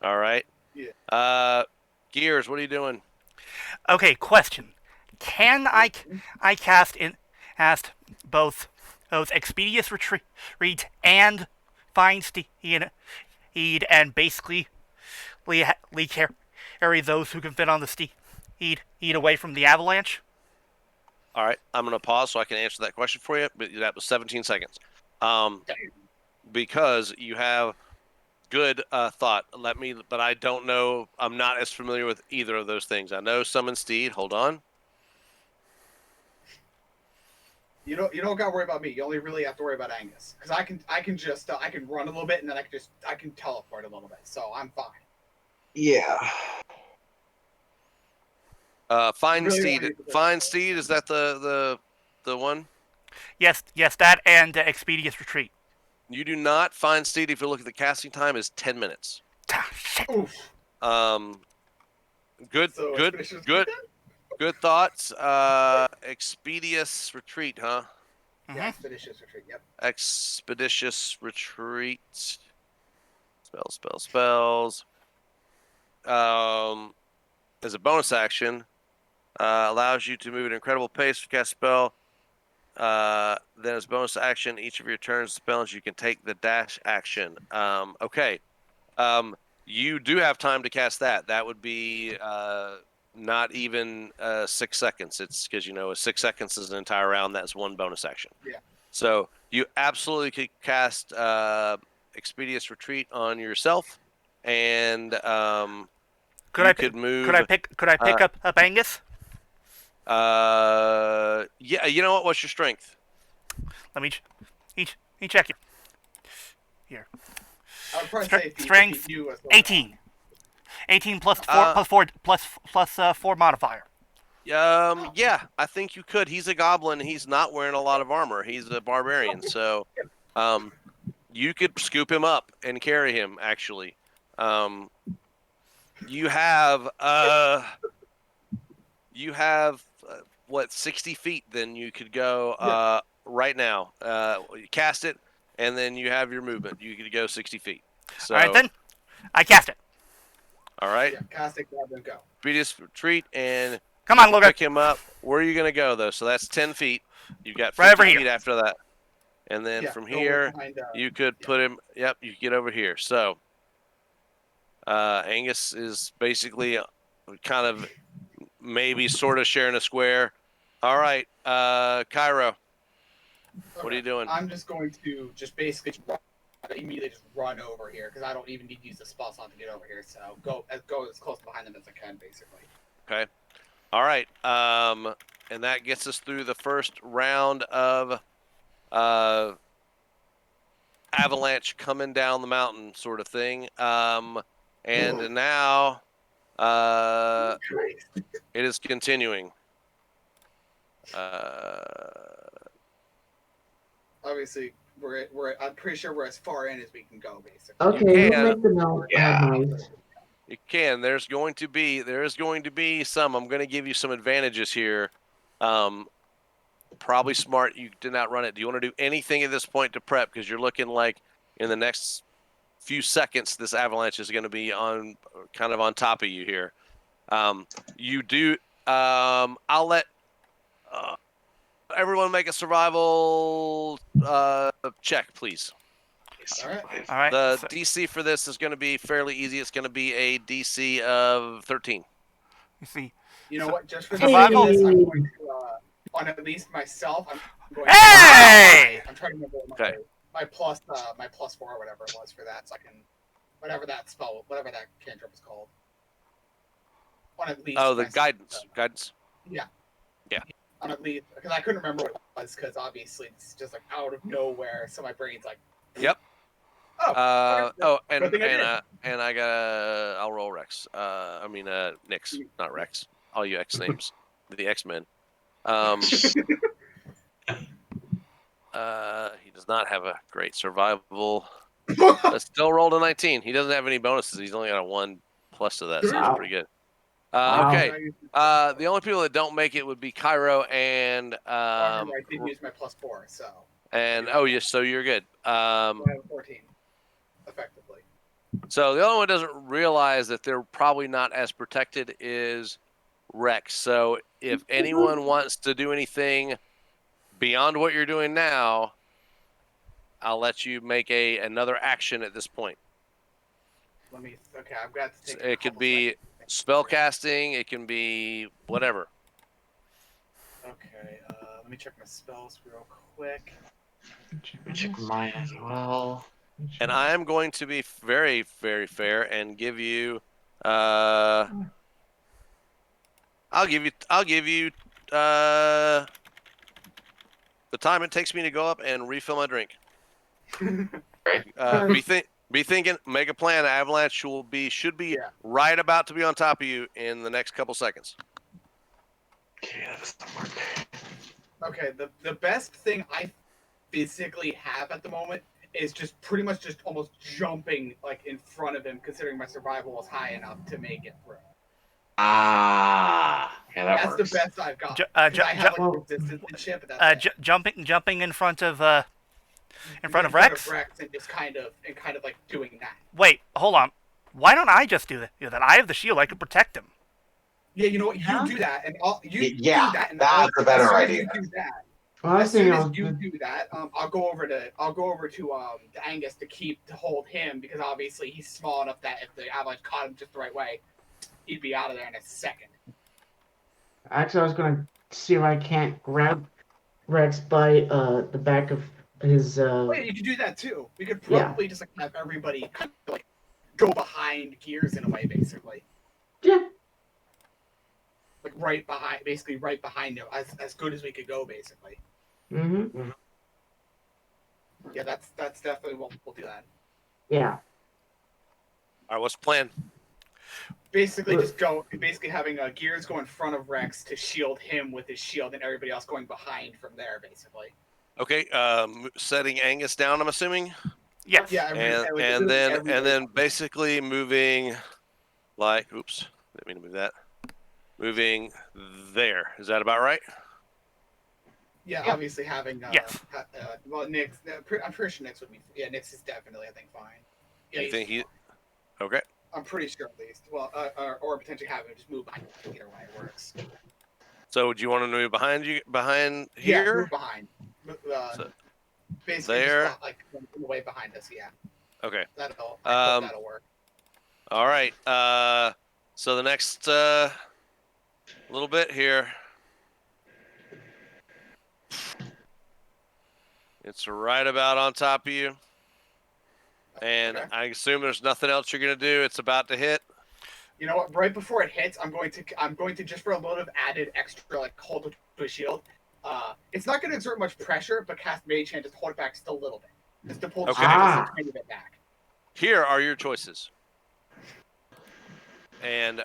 All right. Yeah. Gears, what are you doing? Okay, question. Can I cast both Expeditious Retreat and Find Steed and basically carry those who can fit on the steed away from the avalanche? All right. I'm going to pause so I can answer that question for you. But that was 17 seconds. Because you have good thought. But I don't know. I'm not as familiar with either of those things. I know Summon Steed. Hold on. You don't got to worry about me. You only really have to worry about Angus, because I can just I can run a little bit and then I can teleport a little bit, so I'm fine. Yeah. Find Really Steed. wanna use the Find first Steed. Is that the one? Yes, that and Expeditious Retreat. You do not find Steed if you look at the casting time is 10 minutes. Ah, shit. Oof. Good So good Expeditious good Retreat good thoughts. Expeditious Retreat, huh? then? Yeah, Expeditious Retreat. Yep. Expeditious Retreat. Spells. As a bonus action, allows you to move at an incredible pace to cast a spell. Then as bonus action, each of your turns spells, you can take the dash action. Okay. You do have time to cast that. That would be not even 6 seconds. It's because 6 seconds is an entire round. That's one bonus action. Yeah. So you absolutely could cast Expeditious Retreat on yourself, and you could move. Could I pick up Angus? Yeah. You know what? What's your strength? Let me check you. Here. I would probably say if Strength you knew us 18. 18 plus 4 modifier. Yeah, I think you could. He's a goblin. He's not wearing a lot of armor. He's a barbarian, so you could scoop him up and carry him. Actually, you have what 60 feet? Then you could go right now. You cast it, and then you have your movement. You could go 60 feet. So, all right, then I cast it. All right. Yeah, cast it, grab, and go. Speediest retreat, and Come on, Logan. pick him up. Where are you gonna go though? So that's 10 feet. You've got 50 Right over feet here. after that, and then Yeah, from go here behind, you could put him. Yep, you get over here. So Angus is basically kind of maybe sort of sharing a square. All right, Cairo, what are you doing? I'm just going to basically immediately run over here because I don't even need to use the spell slot to get over here. So go as close behind them as I can, basically. Okay. All right. And that gets us through the first round of avalanche coming down the mountain sort of thing. And now it is continuing. Obviously, I'm pretty sure we're as far in as we can go, basically. Okay, You who can. make the noise? You can. There is going to be some. I'm going to give you some advantages here. Probably smart. You did not run it. Do you want to do anything at this point to prep? Because you're looking like in the next few seconds, this avalanche is going to be on top of you here. You do. I'll let everyone make a survival check, please. All right. All right. The DC for this is going to be fairly easy. It's going to be a DC of 13. You see. You know what? Just for Survival? this, I'm going to, on at least myself, I'm going Hey! I'm trying to remember what Okay. my plus 4 or whatever it was for that, so I can whatever that cantrip is called. On at least. Oh, the myself, guidance. Yeah. Yeah. On at least because I couldn't remember what it was because obviously it's just like out of nowhere, so my brain's like. Yep. Oh. And Good thing I and I got I'll roll Rex. Nix, not Rex. All you X names, the X-Men. He does not have a great survival. But still rolled a 19. He doesn't have any bonuses. He's only got a 1 plus to that, so that's pretty good. Okay. The only people that don't make it would be Cairo and I did use my plus 4, so. and yes, so you're good. So I have 14, effectively. So the only one who doesn't realize that they're probably not as protected is Rex. So if anyone wants to do anything beyond what you're doing now, I'll let you make another action at this point. Okay, I've got to take. It could be spell casting. It can be whatever. Okay, let me check my spells real quick. Check mine as well. And I am going to be very, very fair and give you. I'll give you the time it takes me to go up and refill my drink. Be thinking, make a plan. Avalanche should be right about to be on top of you in the next couple seconds. Okay, that doesn't work. Okay, the best thing I physically have at the moment is just pretty much just almost jumping like in front of him, considering my survival was high enough to make it through. Yeah, that works. That's the best I've got. I have like resistance and shit, but that's jumping in front of Rex. And just kind of like doing that. Wait, hold on. Why don't I just do that? I have the shield. I could protect him. Yeah, you know what? You do that, and do that. And that's a better idea. You do that. Well, As soon as you do that, I'll go over to Angus to hold him because obviously he's small enough that if the avalanche caught him just the right way, he'd be out of there in a second. Actually, I was going to see if I can't grab Rex by the back of his. Oh, yeah, you could do that too. We could probably just like have everybody kind of like go behind gears in a way, basically. Yeah. like right behind, basically right behind him, as good as we could go, basically. Mm-hmm. Yeah, that's definitely what we'll do that. Yeah. All right, what's the plan? Basically, basically having Gears go in front of Rex to shield him with his shield, and everybody else going behind from there, basically. Okay, setting Angus down, I'm assuming. Yes. Yeah, And then basically moving, like, oops, didn't mean to move that. Moving there. Is that about right? Yeah, Yeah. obviously having Yes. well, Nick's. I'm pretty sure Nick's would be. Yeah, Nick's is definitely, I think, fine. Yeah, You think he? Okay. I'm pretty sure at least. Well, or potentially having him just move behind either way works. So do you want to move behind Yeah, here? move behind. So, Basically, there. just like in the way behind us. Yeah, Okay. that'll work. All right. So the next little bit here. It's right about on top of you. And Okay. I assume there's nothing else you're gonna do. It's about to hit. You know what? Right before it hits, I'm going to just for a little of added extra like hold to a shield. It's not going to exert much pressure, but cast Mage Hand, just hold it back just a little bit, just to pull the Okay. shield just a tiny bit back. Here are your choices. And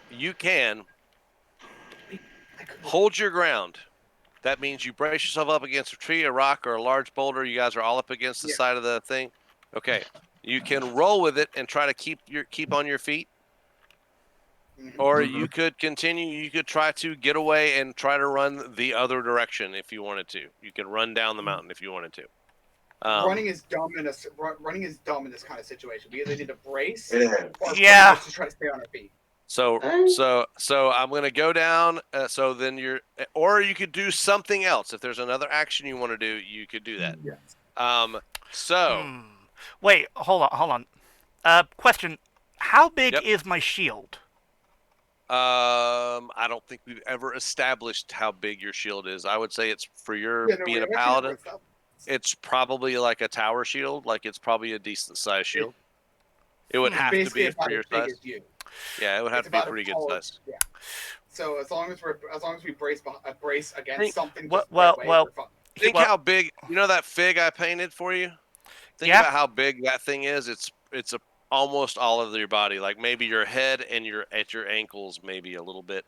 you can hold your ground. That means you brace yourself up against a tree, a rock, or a large boulder. You guys are all up against the side of the thing. Okay. You can roll with it and try to keep on your feet. Or you could continue. You could try to get away and try to run the other direction if you wanted to. You can run down the mountain if you wanted to. Running is dumb in this kind of situation. We either need to brace or Yeah. just try to stay on our feet. So I'm gonna go down. So then or you could do something else. If there's another action you want to do, you could do that. Yes. Wait, hold on. Question: how big Yep. is my shield? I don't think we've ever established how big your shield is. I would say it's for your being a paladin. It's probably like a tower shield. Like it's probably a decent size shield. It would have to be for your size. Yeah, it would have to be a pretty good size. Yeah. So as long as we brace against something. Think how big. You know that fig I painted for you. Think about how big that thing is. It's almost all of your body. Like maybe your head and at your ankles, maybe a little bit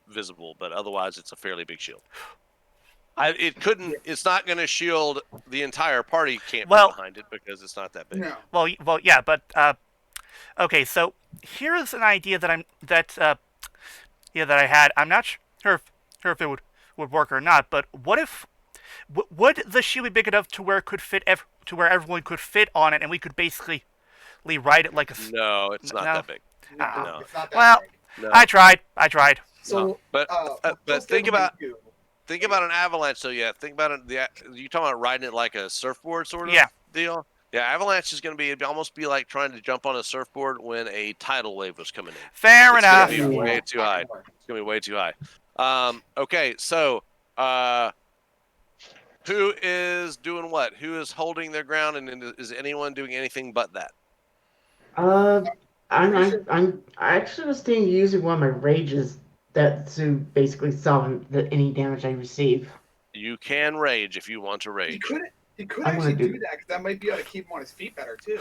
visible, but otherwise it's a fairly big shield. It's not going to shield the entire party. Can't be behind it because it's not that big. No. Well, yeah, but okay. So here's an idea that I had. I'm not sure if it would work or not. But what if would the shield be big enough to where it could fit to where everyone could fit on it, and we could basically ride it like a? No, it's not that big. No, it's not that well, big. No. I tried. So, but think about an avalanche. So yeah, think about it. You talking about riding it like a surfboard sort of deal? Yeah, avalanche is going to almost be like trying to jump on a surfboard when a tidal wave was coming in. Fair enough. It's going to be way too high. It's going to be way too high. Okay, so who is doing what? Who is holding their ground, and is anyone doing anything but that? I actually was thinking using one of my rages to basically soften any damage I receive. You can rage if you want to rage. He could actually do that because that might be able to keep him on his feet better too.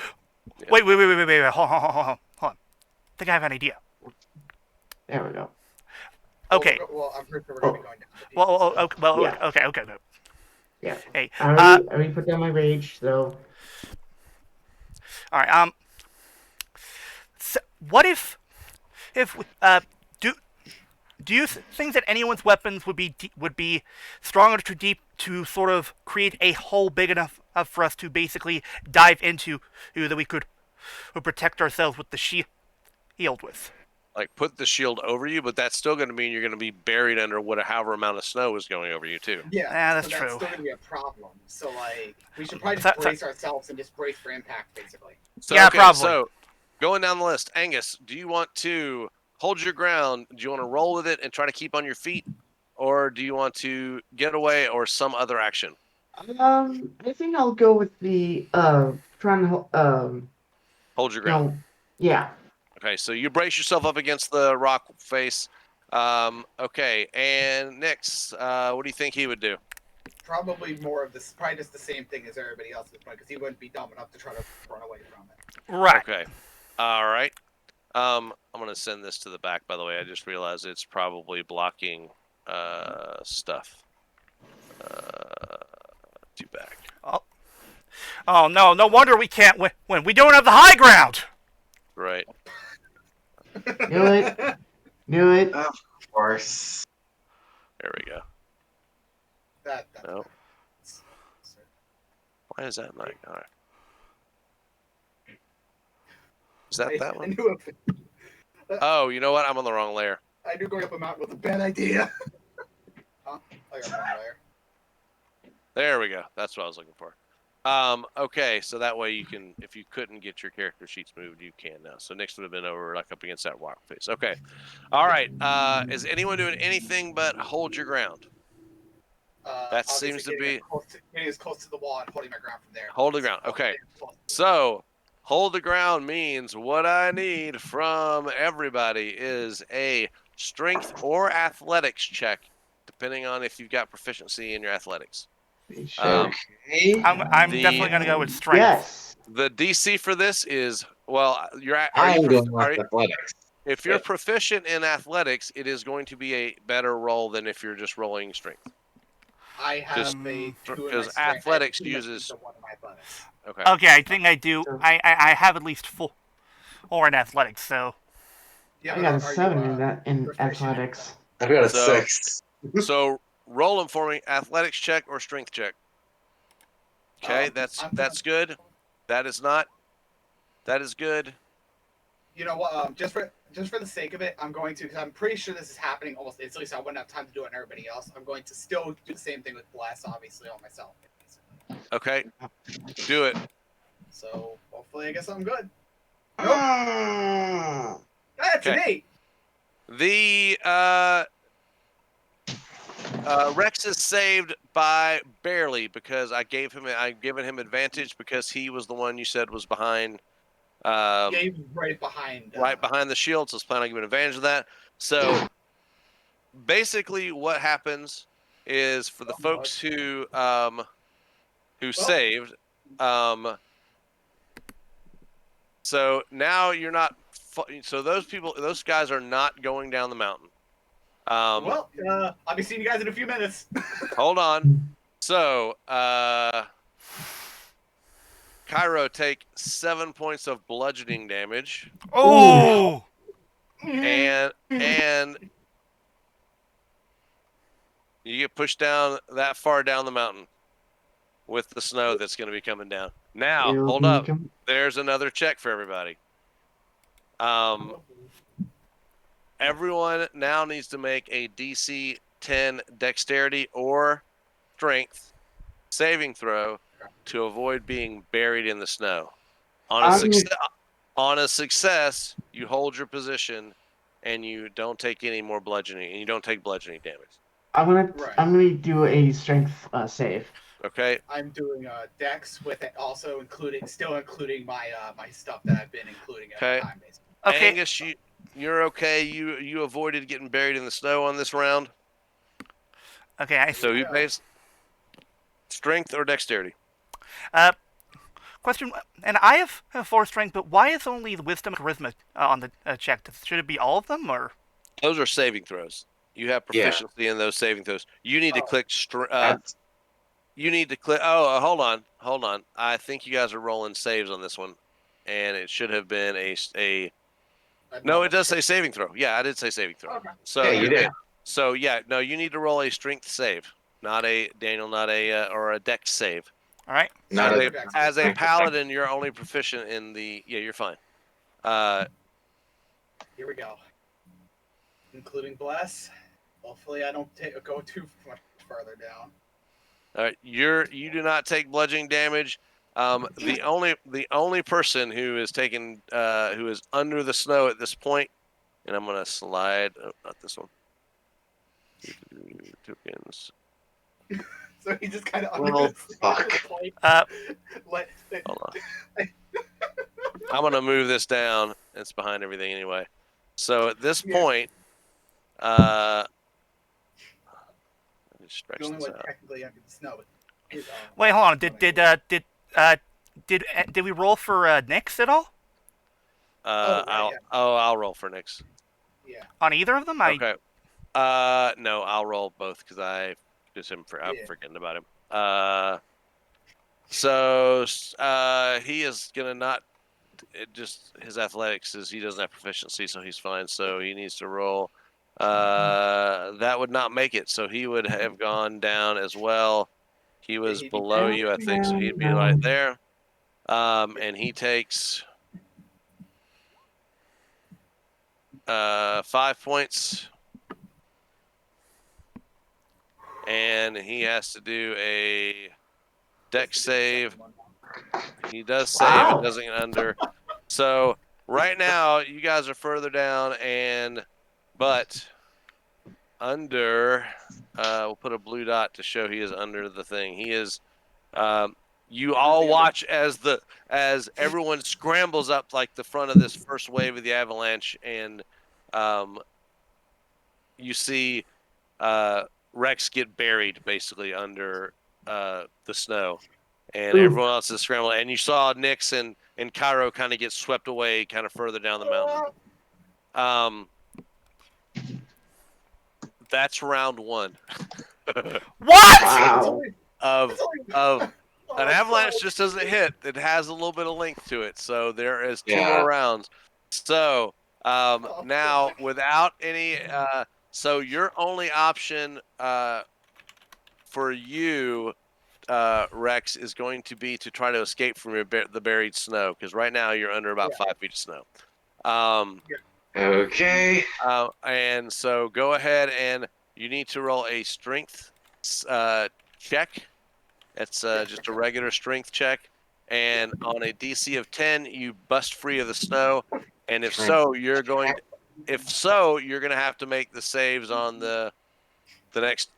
Yeah. Wait. Hold on. I think I have an idea. There we go. Okay. Well, I'm pretty sure we're going to be going down. Okay. Yeah. Hey. I already put down my rage, so. All right. So what if do you think that anyone's weapons would be strong enough to sort of create a hole big enough for us to basically dive into, that we could protect ourselves with the shield with? Like put the shield over you, but that's still going to mean you're going to be buried under however amount of snow is going over you too. Yeah, that's so true. That's still going to be a problem. So like, we should probably just brace ourselves and just brace for impact, basically. So, yeah, probably. So going down the list, Angus, do you want to hold your ground? Do you want to roll with it and try to keep on your feet, or do you want to get away or some other action? I think I'll go with the trying to hold your ground. Yeah. Okay, so you brace yourself up against the rock face. Okay, and Nyx, what do you think he would do? Probably more of this, probably just the same thing as everybody else at this point, because he wouldn't be dumb enough to try to run away from it. Right. Okay. All right. I'm gonna send this to the back. By the way, I just realized it's probably blocking stuff. To back. Oh no! No wonder we can't win. We don't have the high ground. Right. Knew it. Knew it. Of course. There we go. That's No. Why is that not? All right. Is that I one? knew Oh, you know what? I'm on the wrong layer. I knew going up a mountain was a bad idea. Huh? I got one layer. There we go. That's what I was looking for. Okay, so that way you can, if you couldn't get your character sheets moved, you can now. So Nyx would have been over like up against that rock face. Okay. All right. Is anyone doing anything but hold your ground? That seems to be Getting as close to the wall and holding my ground from there. hold the ground. Okay. So hold the ground means what I need from everybody is a strength or athletics check, depending on if you've got proficiency in your athletics. Okay. I'm The- definitely gonna go with strength. Yes. The DC for this is, well, I'm going with athletics. if you're proficient in athletics, it is going to be a better roll than if you're just rolling strength. I have a 2 in my because strength. I have athletics 2 in my uses- strength and 1 in my athletics. Okay. Okay, I think I do. I have at least 4 in athletics. So Yeah, I but got a are 7 you, in that in proficient in athletics. I've got a So- 6. So roll them for me. Athletics check or strength check. Okay, that's good. That is not. That is good. You know what? Just for the sake of it, I'm going to, because I'm pretty sure this is happening almost instantly, so I wouldn't have time to do it on everybody else. I'm going to still do the same thing with Bless, obviously, on myself. Okay, do it. So hopefully, I guess I'm good. Ah. That's an 8. The Rex is saved by barely because I've given him advantage because he was the one you said was behind. Gabe right behind. Right behind the shield, so I was planning on giving advantage of that. So basically, what happens is for the folks who saved, so now you're not. So those guys are not going down the mountain. I'll be seeing you guys in a few minutes. Hold on. So, Cairo, take 7 points of bludgeoning damage, oh, and you get pushed down that far down the mountain with the snow that's going to be coming down. Now, It'll hold be up. com- There's another check for everybody. Everyone now needs to make a DC 10 dexterity or strength saving throw to avoid being buried in the snow. On a success, you hold your position and you don't take any more bludgeoning, and you don't take bludgeoning damage. I'm gonna Right. I'm gonna do a strength save. Okay. I'm doing Dex with it, also including my my stuff that I've been including at Okay. the time, basically. okay. Angus, you're okay. You avoided getting buried in the snow on this round. Okay, So you base strength or dexterity. question. And I have 4 strength, but why is only the wisdom and charisma on the check? Should it be all of them, or? Those are saving throws. You have proficiency in those saving throws. You need to click. You need to click. Oh, hold on. I think you guys are rolling saves on this one, and it should have been a. No, it does say saving throw. Yeah, I did say saving throw. Okay. So Yeah, you did. So yeah, no, you need to roll a strength save, not a or a dex save. All right. Not As a- as a paladin, you're only proficient in the. Yeah, you're fine. Here we go. Including Bless. Hopefully, I don't go too much further down. All right, you do not take bludgeoning damage. The only person who is taking who is under the snow at this point, and I'm gonna slide. Oh, not this one. Tokens. So he just kind of Oh, fuck. Uh, Hold on. I'm gonna move this down It's behind everything anyway. So at this Yeah. point, let me stretch The only this one out. technically under the snow is Wait, hold on. Did we roll for Nyx at all right, I'll roll for Nyx. yeah. on either of them? Okay. No, I'll roll both because I'm forgetting about him. So he is gonna not. Just his athletics is he doesn't have proficiency, so he's fine. So he needs to roll. That would not make it, so he would have gone down as well. He was he'd be below down. you, I think, so he'd be right there. And he takes 5 points, and he has to do a dex save. He does save. Wow. It doesn't get under. So right now you guys are further down, but under. We'll put a blue dot to show he is under the thing. He is. You all watch as everyone scrambles up like the front of this first wave of the avalanche, and you see Rex get buried basically under the snow, and everyone else is scrambling. And you saw Nyx and Cairo kind of get swept away, kind of further down the mountain. That's round 1. What? Wow. of an avalanche just doesn't hit. It has a little bit of length to it, so there is 2 more rounds. So now without any, so your only option for you, Rex, is going to be to try to escape from the buried snow, because right now you're under about 5 feet of snow. Okay. And so go ahead and you need to roll a strength check. It's just a regular strength check. And on a DC of 10, you bust free of the snow. And if so, you're going to have to make the saves on the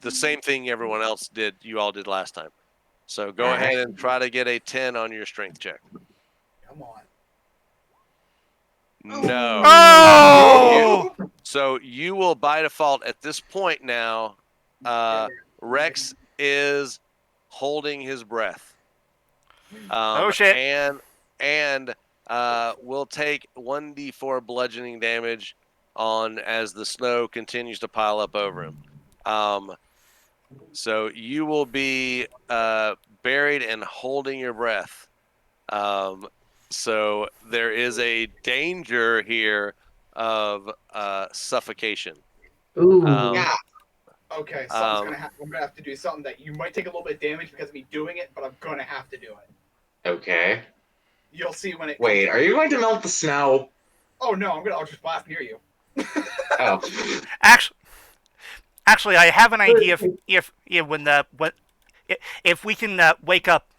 same thing everyone else did. You all did last time. So go ahead and try to get a 10 on your strength check. Come on. No. Oh! So you will, by default, at this point now, Rex is holding his breath. Oh, shit. And will take 1d4 bludgeoning damage as the snow continues to pile up over him. So you will be buried and holding your breath. So there is a danger here of suffocation. Ooh. Yeah. Okay, I'm gonna have to do something that you might take a little bit of damage because of me doing it, but I'm gonna have to do it. Okay. You'll see when it. Wait, are you going to melt the snow? Oh no, I'll just blast near you. Oh. Actually, I have an idea. If we can wake up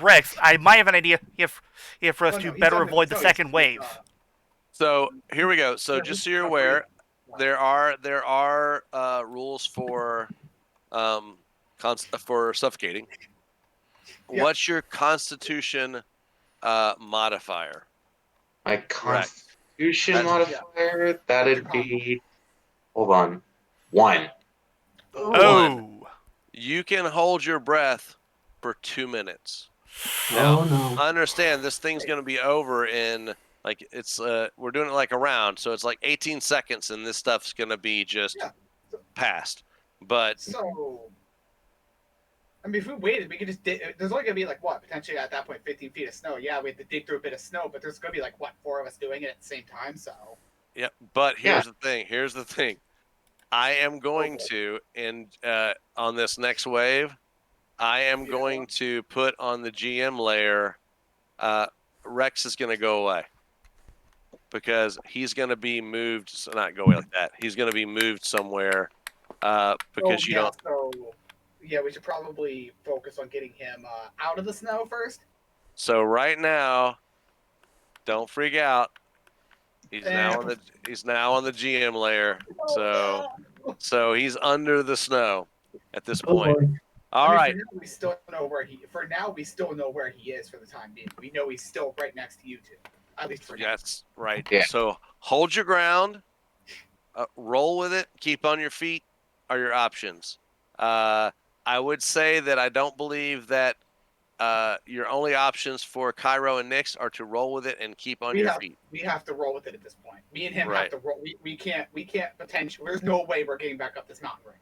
Rex, I might have an idea for us to better avoid the second wave. So here we go. So just so you're aware, there are rules for suffocating. Yeah. What's your Constitution modifier? My Constitution modifier? That'd be. Hold on. 1. Oh. You can hold your breath for 2 minutes. Oh Now, no. understand this thing's going to be over in we're doing it like a round, so it's like 18 seconds, and this stuff's going to be just past. But so, I mean, if we waited, we could just dig. There's only gonna be potentially at that point 15 feet of snow. Yeah, we have to dig through a bit of snow, but there's gonna be 4 of us doing it at the same time. So. yeah. But here's the thing. I am going to on this next wave. I am going to put on the GM layer. Rex is going to go away because he's going to be moved. So not go away like that. He's going to be moved somewhere because you don't. So, yeah, we should probably focus on getting him out of the snow first. So right now, don't freak out. He's now on the GM layer. So he's under the snow at this point. All right. For now, we still know where he is for the time being. We know he's still right next to you two. At least for now. That's right. Yeah. So hold your ground, roll with it, keep on your feet are your options. I would say that I don't believe that your only options for Cairo and Nyx are to roll with it and keep on your feet. We have to roll with it at this point. Me and him Right. have to roll. We can't potentially. There's no way we're getting back up this mountain right now.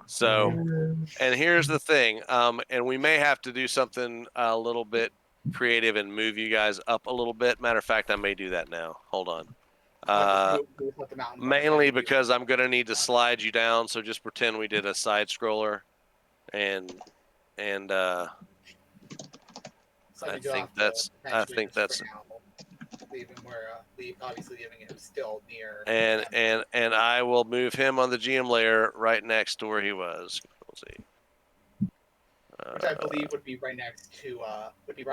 So, and here's the thing, and we may have to do something a little bit creative and move you guys up a little bit. Matter of fact, I may do that now. Hold on. Let the mountain Mainly because I'm going to need to slide you down, so just pretend we did a side scroller, and I think that's leaving where obviously leaving him still near. And I will move him on the GM layer right next to where he was. Let's see. Which I believe would be right next to would be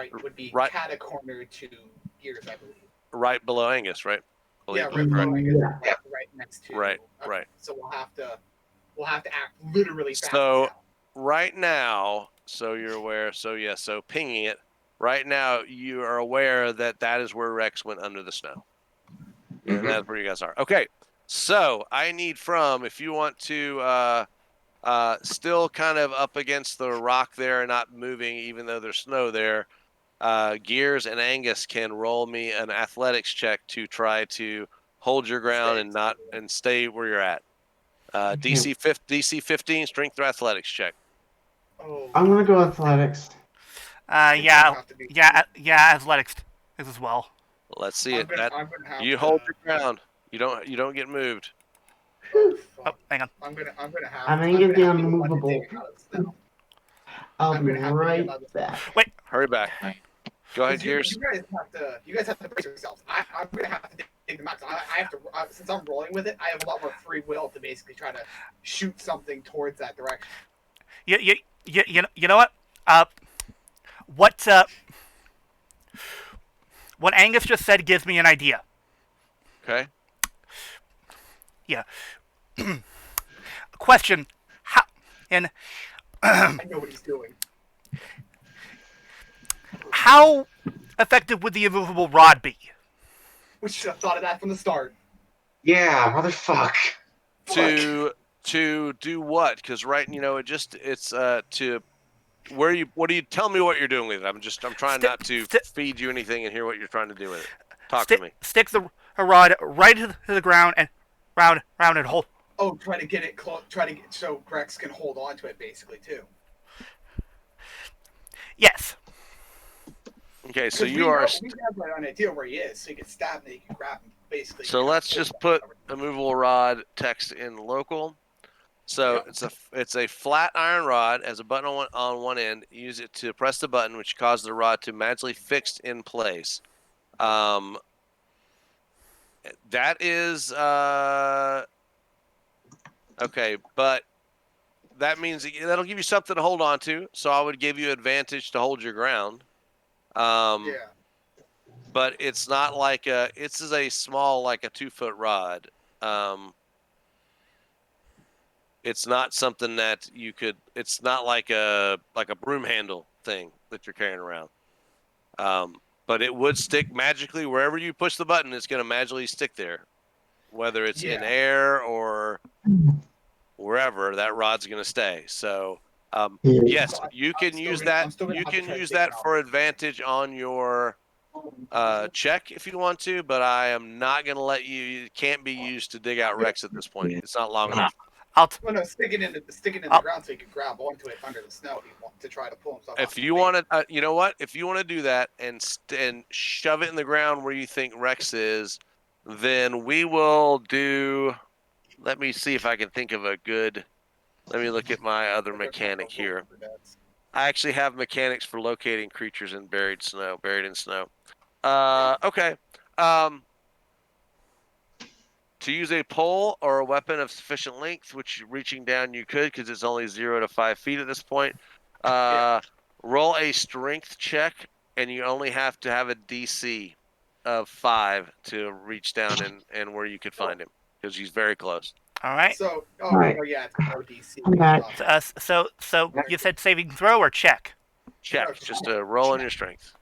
right catacorner to Gears, I believe. Right below Angus, right? Yeah, right below Angus. Yeah. Right next to. Right. So we'll have to act literally fast. So right now, so you're aware. So yeah. So pinging it. Right now, you are aware that that is where Rex went under the snow. And that's where you guys are. Okay. So I need if you want to still kind of up against the rock there and not moving, even though there's snow there, Gears and Angus can roll me an athletics check to try to hold your ground and stay where you're at. DC 15 strength or athletics check. Oh. I'm gonna go athletics. Athletics as well. Let's see it. You hold your ground. You don't get moved. Oh, hang on. I'm gonna get the unmovable. I'll be right back. Wait. Hurry back. Go ahead, Gears. You guys have to brace yourselves. I'm gonna have to dig them out. I have to since I'm rolling with it. I have a lot more free will to basically try to shoot something towards that direction. You know what? What Angus just said gives me an idea. Okay. Yeah. Question: How? I know what he's doing. How effective would the immovable rod be? We should have thought of that from the start. Yeah, motherfuck. To do what? Because it's to what do you tell me what you're doing with it? I'm trying not to feed you anything and hear what you're trying to do with it. Talk to me. Stick the rod right to the ground and round and hold. Oh, try to get it close. So Grex can hold on to it basically too. Yes. Okay, so we have an idea where he is, so you can stab him, you can grab him, basically. So let's just put a movable rod text in local. So it's a flat iron rod, has a button on one end. Use it to press the button, which causes the rod to magically fixed in place. That is okay, but that means that'll give you something to hold on to. So I would give you advantage to hold your ground. But it's not like it's a small, like a 2-foot rod. It's not something that you could. It's not like a broom handle thing that you're carrying around. But it would stick magically wherever you push the button. It's going to magically stick there, whether it's in air or wherever. That rod's going to stay. So yes, you can use that. You can use that for advantage on your check if you want to. But I am not going to let you. It can't be used to dig out Rex at this point. It's not long enough. Stick it in the ground so you can grab onto it under the snow if you want to try to pull himself. If you want to, you know what? If you want to do that and shove it in the ground where you think Rex is, then we will do. Let me see if I can think of a good. Let me look at my other mechanic here. I actually have mechanics for locating creatures in buried in snow. Okay. To use a pole or a weapon of sufficient length, which reaching down you could, because it's only 0 to 5 feet at this point. Roll a strength check, and you only have to have a DC of 5 to reach down and where you could find him, because he's very close. All right. So, Right. It's no DC. I'm back. So you said saving throw or check? Check, just a roll on your strength.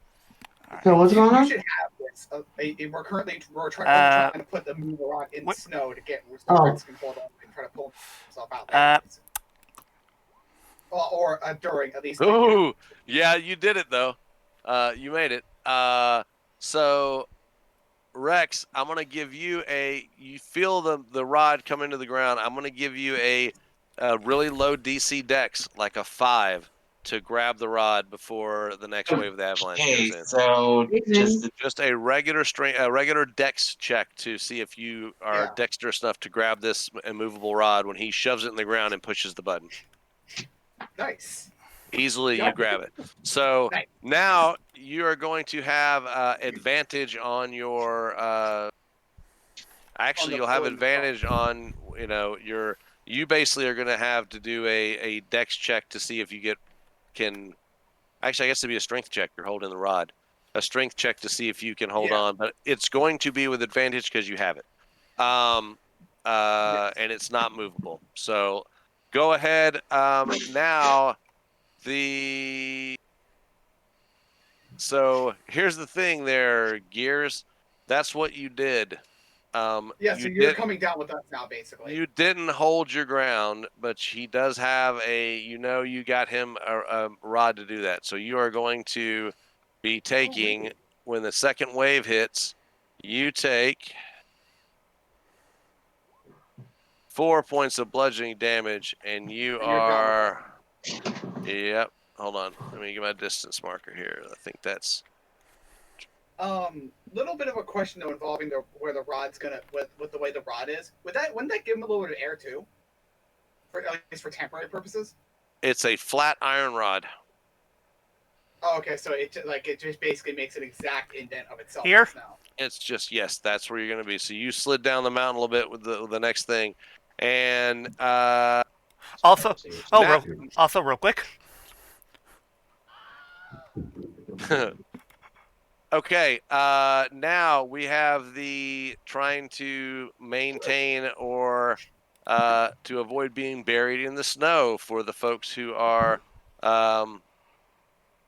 So what's going on? You should have this. we're trying to put the mover rod in the snow to get so Rex can hold on and try to pull himself out there. Or during at least. Ooh, yeah, you did it though. You made it. So Rex, I'm gonna give you you feel the rod come into the ground. I'm gonna give you a really low DC dex, like a 5, to grab the rod before the next wave of the avalanche goes in. So Just a regular regular dex check to see if you are dexterous enough to grab this immovable rod when he shoves it in the ground and pushes the button. Nice. Easily you grab it. So now you are going to have advantage on your actually you'll have advantage on you basically are going to have to do a dex check to see if you can actually I guess it'd be a strength check. You're holding the rod. A strength check to see if you can hold on, but it's going to be with advantage because you have it. And it's not movable. So go ahead. Now so here's the thing there, Gears. That's what you did. So you're coming down with us now, basically. You didn't hold your ground, but he does have you got him a rod to do that. So you are going to be taking, when the second wave hits, you take 4 points of bludgeoning damage, and you are. Yep. Hold on. Let me get my distance marker here. I think that's. Little bit of a question though involving where the rod's gonna with the way the rod is. Wouldn't that give him a little bit of air too? At least for temporary purposes. It's a flat iron rod. Oh, okay. So it just basically makes an exact indent of itself. Here? Now. It's just that's where you're gonna be. So you slid down the mountain a little bit with the next thing, and also real quick. Okay, now we have the trying to maintain or to avoid being buried in the snow for the folks who are. Oh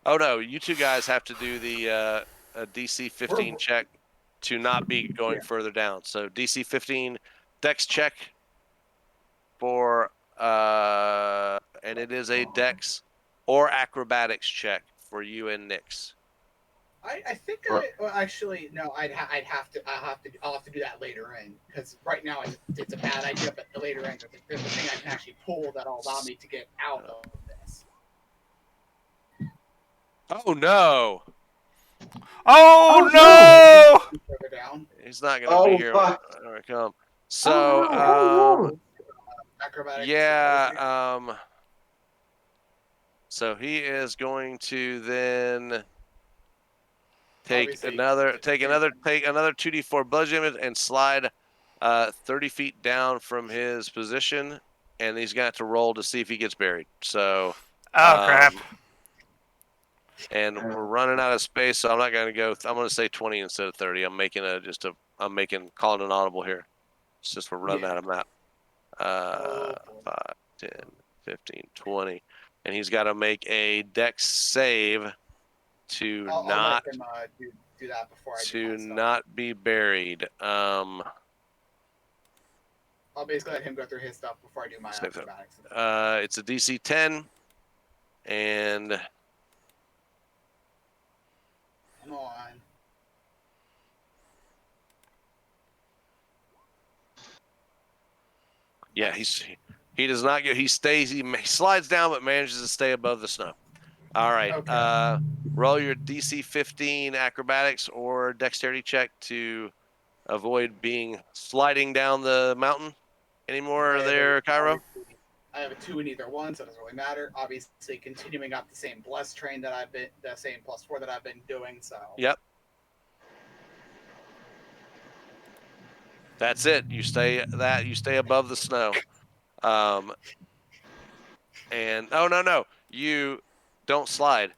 no, you two guys have to do the DC 15 check to not be going further down. So DC 15 dex check for and it is a dex or acrobatics check for you and Nyx. I think actually no. I'll have to do that later in because right now it's a bad idea. But the later end, there's a thing I can actually pull that'll allow me to get out of this. Oh no! Oh no! Further down. He's not gonna be here when I come. So acrobatics. yeah. So he is going to then. Take another 2d4 bludgeon damage and slide 30 feet down from his position, and he's got to roll to see if he gets buried. So crap. And we're running out of space, so I'm not going to go. I'm going to say 20 instead of 30. I'm making calling an audible here. It's just we're running out of map. 5, 10, 15, 20, and he's got to make a dex save to I'll not let him, do that before I to do not be buried. I'll basically let him go through his stuff before I do my acrobatics. It's a DC 10, and come on. Yeah, he does not get. He slides down, but manages to stay above the snow. All right. Okay. Roll your DC 15 acrobatics or dexterity check to avoid sliding down the mountain anymore there, Cairo? I have a 2 in either one, so it doesn't really matter. Obviously, continuing up the same bless train the same +4 that I've been doing. So. Yep. That's it. You stay above the snow. And no, you don't slide.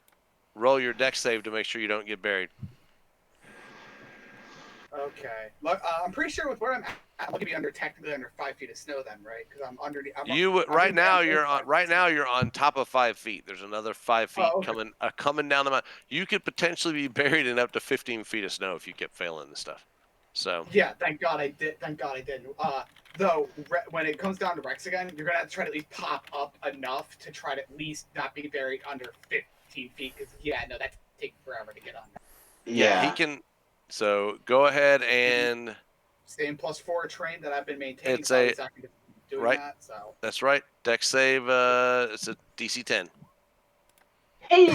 Roll your dex save to make sure you don't get buried. Okay. Look, I'm pretty sure with where I'm I'm looking to be technically under 5 feet of snow then, right? Because I'm under. Right now you're on top of 5 feet. There's another 5 feet Oh, okay. coming down the mountain. You could potentially be buried in up to 15 feet of snow if you kept failing this stuff. So Yeah, thank God I did. Thank God I didn't. Though when it comes down to Rex again, you're gonna have to try to at least pop up enough to try to at least not be buried under 15 feet. Because no, that takes forever to get under. Yeah, he can. So go ahead and Same +4 train that I've been maintaining. It's so I a- was actually doing right. that. So that's right. Dex save. It's a DC 10. Hey!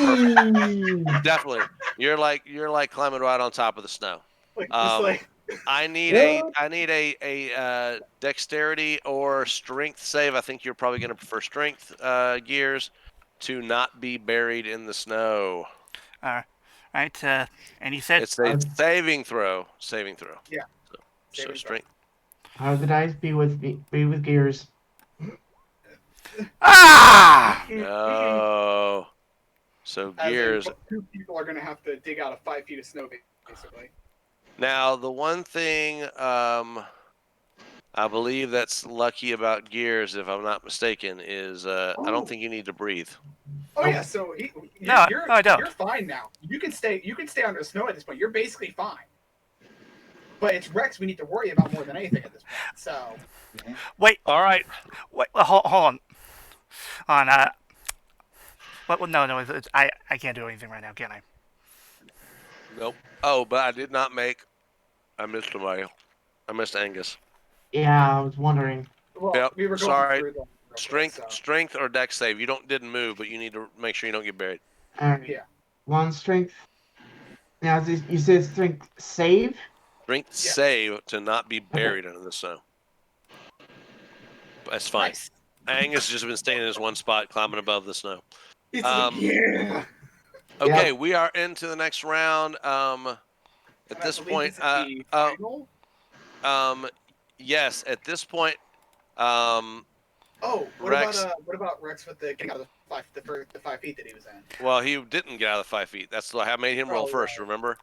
Definitely. You're like climbing right on top of the snow. just like I need Yeah. a dexterity or strength save. I think you're probably going to prefer strength gears to not be buried in the snow. All right. And he said, It's a saving throw. Yeah. So Saving throw. strength. How the dice be with me? Be with gears. ah! No. So As gears. 2 people are gonna have to dig out of 5 feet of snow, basically. Now the one thing I believe that's lucky about gears, if I'm not mistaken, is I don't think you need to breathe. Oh Nope. yeah, so No, I don't. You're fine now. You can stay under the snow at this point. You're basically fine. But it's Rex we need to worry about more than anything at this point. So Wait. All right. Wait. Hold on. Well, no. I can't do anything right now, can I? Nope. Oh, but I did not make. I missed somebody. I missed Angus. Yeah, I was wondering. well, Yep, we were going sorry. through them. real quick, Strength or dex save. You didn't move, but you need to make sure you don't get buried. Alright. Yeah. One strength. Now, you said strength save? Strength Yeah. save to not be buried under the snow. That's fine. Nice. Angus has just been staying in his one spot, climbing above the snow. He's Okay, Yep. we are into the next round. At this point, yes, at this point, what Rex. about Rex with the getting out of the 5 feet that he was in? Well, he didn't get out of the 5 feet. That's why I made him roll first. Right. Remember?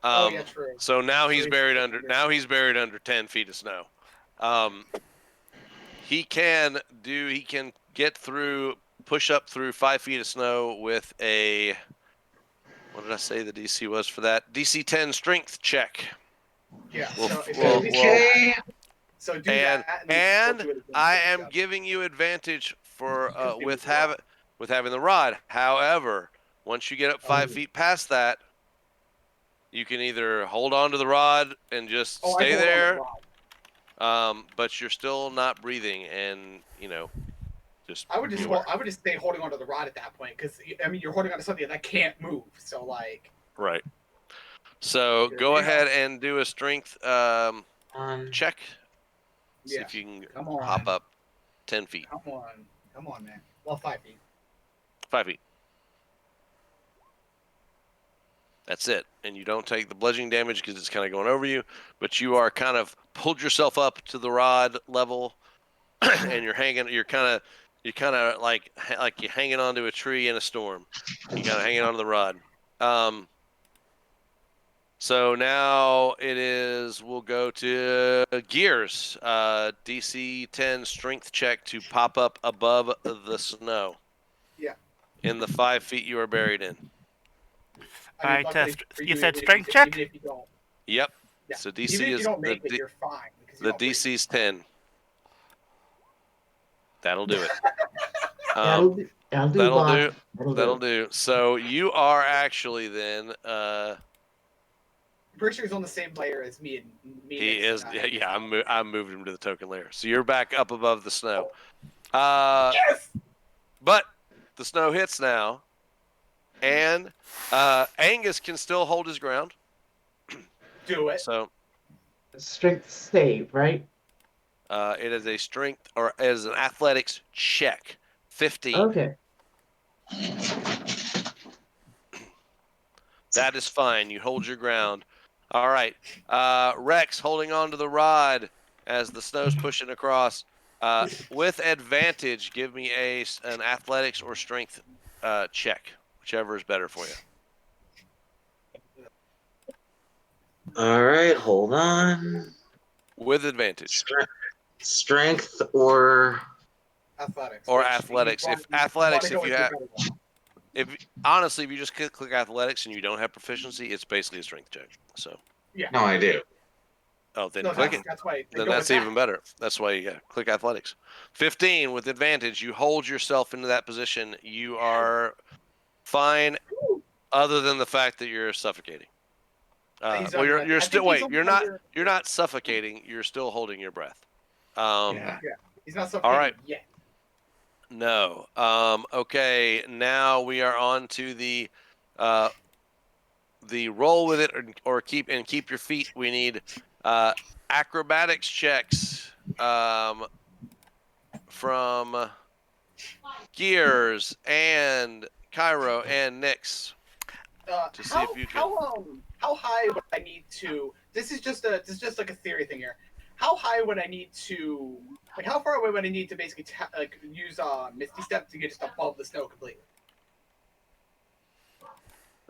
Yeah, true. So now he's he's buried under. Now he's buried under 10 feet of snow. He can get through, push up through 5 feet of snow with a. What did I say the DC was for that? DC 10 strength check. Yeah. So do And that. And we'll do it again. I am giving you advantage for with having the rod. However, once you get up 5 feet past that, you can either hold on to the rod and just stay there, but you're still not breathing, and just. I would just stay holding onto the rod at that point, because you're holding onto something that can't move. So like. Right. So go ahead and do a strength check. See if you can hop up 10 feet. Come on, man. Well, 5 feet. 5 feet. That's it. And you don't take the bludgeoning damage because it's kind of going over you, but you are kind of pulled yourself up to the rod level, and you're kind of like you're hanging onto a tree in a storm. You're kind of hanging onto the rod. So now we'll go to gears. DC 10 strength check to pop up above the snow. Yeah. In the 5 feet you are buried in. All right. You said strength check? Even if you don't. Yep. Yeah. So DC even if is you don't make it, you're fine. The DC's 10. That'll do it. That'll That'll do. So you are actually then. I'm pretty sure he's on the same layer as me. He is. Yeah. I moved him to the token layer. So you're back up above the snow. Yes. But the snow hits now, and Angus can still hold his ground. Do it. So strength save, right? it is a strength or as an athletics check. 15. Okay. That is fine. You hold your ground. All right. Rex holding on to the rod as the snow's pushing across. With advantage, give me an athletics or strength check, whichever is better for you. All right, hold on. with advantage. Strength or Athletics. Or which athletics. you If want- you athletics, wanna go if you with your have, better one. if honestly, if you just click athletics and you don't have proficiency, it's basically a strength check. So, no, I do. oh, then No, click it. that's why. Then go that's with even better. That's why you click athletics. 15 with advantage. You hold yourself into that position. You are fine, other than the fact that you're suffocating. He's Well, under it. you're I still think he's wait. You're not under- suffocating. You're still holding your breath. Yeah. He's not suffocating right. yet. No. Okay. Now we are on to the roll with it or keep your feet. We need acrobatics checks from Gears and Cairo and Nyx to see if you can. How high would I need to? This is just like a theory thing here. How high would I need to? Like, how far away would I need to basically use Misty Step to get just above the snow completely?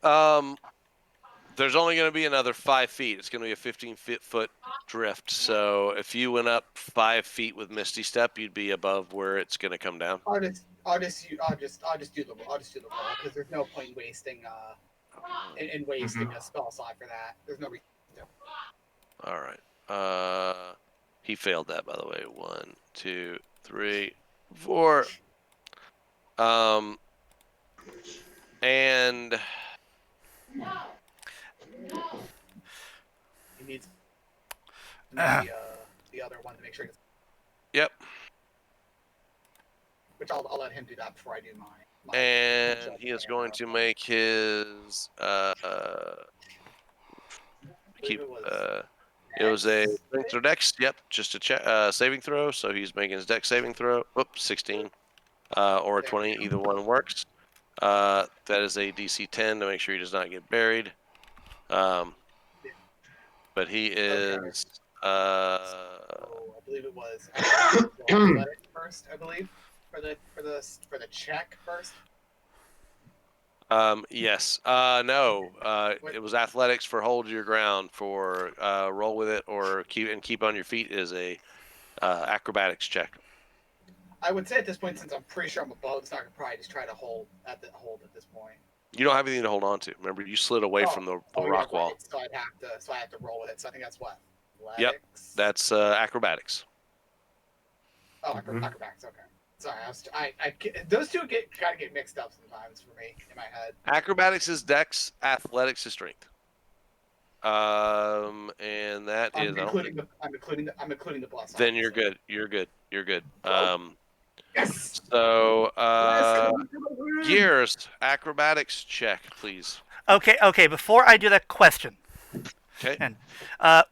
There's only going to be another 5 feet. It's going to be a 15-foot drift. So if you went up 5 feet with Misty Step, you'd be above where it's going to come down. I'll just do the roll because there's no point in wasting a spell slot for that. There's no reason to. All right. He failed that, by the way. 1, 2, 3, 4. And He needs the other one to make sure. yep. Which I'll let him do that before I do mine. And he is going to make his keep. It was a strength or dex. Yep, just a check, saving throw. So he's making his dex saving throw. Oops, 16 or a 20. Either one works. That is a DC 10 to make sure he does not get buried. But he is. I believe it was athletics first. I believe for the check first. Yes. No. It was athletics for hold your ground. For roll with it or keep on your feet is a acrobatics check. I would say at this point, since I'm pretty sure I'm above, it's not gonna probably just try to hold at this point. You don't have anything to hold on to. Remember, you slid away from the rock yeah, wall. right. So I have to roll with it. So I think that's what. Athletics? Yep, that's acrobatics. Oh, acrobatics. Okay. Sorry, I those two gotta get mixed up sometimes for me in my head. Acrobatics is dex. Athletics is strength. And that I'm is. including the plus. Then you're good. You're good. You're good. Yes. So Gears acrobatics check, please. Okay. Before I do that question, Okay. and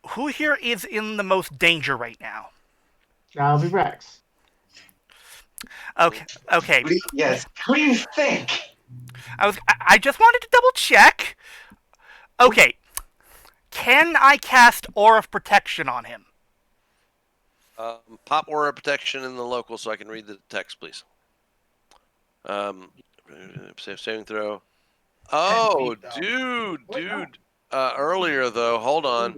who here is in the most danger right now? That'll be Rex. Okay. Yes. What do you think? I just wanted to double check. Okay. Can I cast Aura of Protection on him? Pop aura protection in the local so I can read the text, please. Saving throw. Oh, dude. Earlier though, hold on.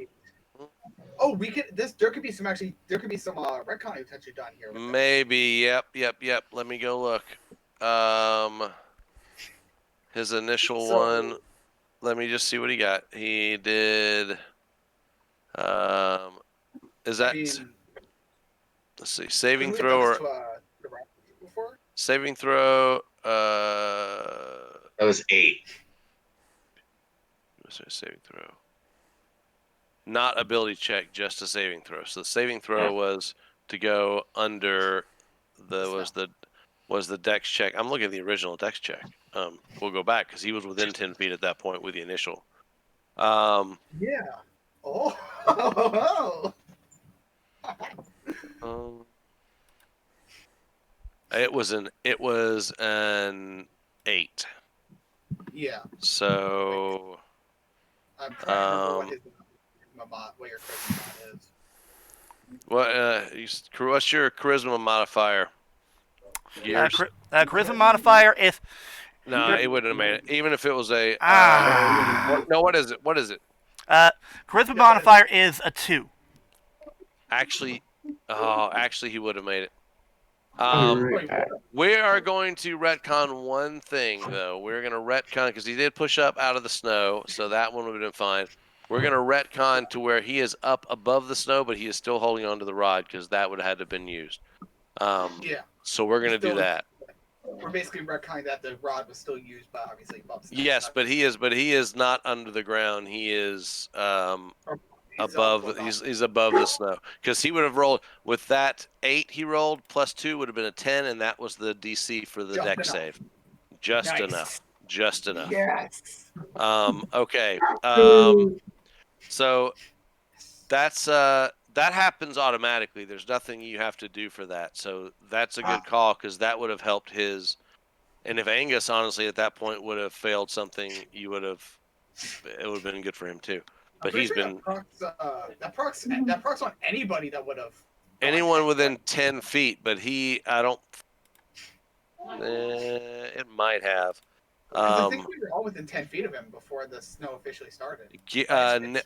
Oh, we could. There could be some retconning potentially done here. Maybe. Yep. Let me go look. His initial one. Let me just see what he got. He did. Is that? Let's see. Saving throw or saving throw. That was 8. Saving throw. Not ability check, just a saving throw. So the saving throw was to go under was the dex check. I'm looking at the original dex check. We'll go back because he was within 10 feet at that point with the initial. Yeah. Oh. It was an 8. Yeah. So. I'm trying to remember what your charisma is. What's your charisma modifier? Charisma modifier is. No, it wouldn't have made it. Even if it was a. No, what is it? Charisma modifier is a 2. Actually, he would have made it. Alright. We are going to retcon one thing, though. We're going to retcon, because he did push up out of the snow, so that one would have been fine. We're going to retcon to where he is up above the snow, but he is still holding onto the rod, because that would have had to have been used. Yeah. So we're going to do that. We're basically reckoning that the rod was still used, but obviously above snow. Yes, but he is not under the ground. He is above. He's above the snow, because he would have rolled with that 8 he rolled plus 2 would have been a 10, and that was the DC for the deck save. Just enough. Just enough. Yes. Okay. So that's that happens automatically. There's nothing you have to do for that. So that's a good call, because that would have helped his. And if Angus, honestly, at that point would have failed something, it would have been good for him too. But he's been that procs on anybody that would have anyone within 10 feet. But I don't. It might have. I think we were all within 10 feet of him before the snow officially started.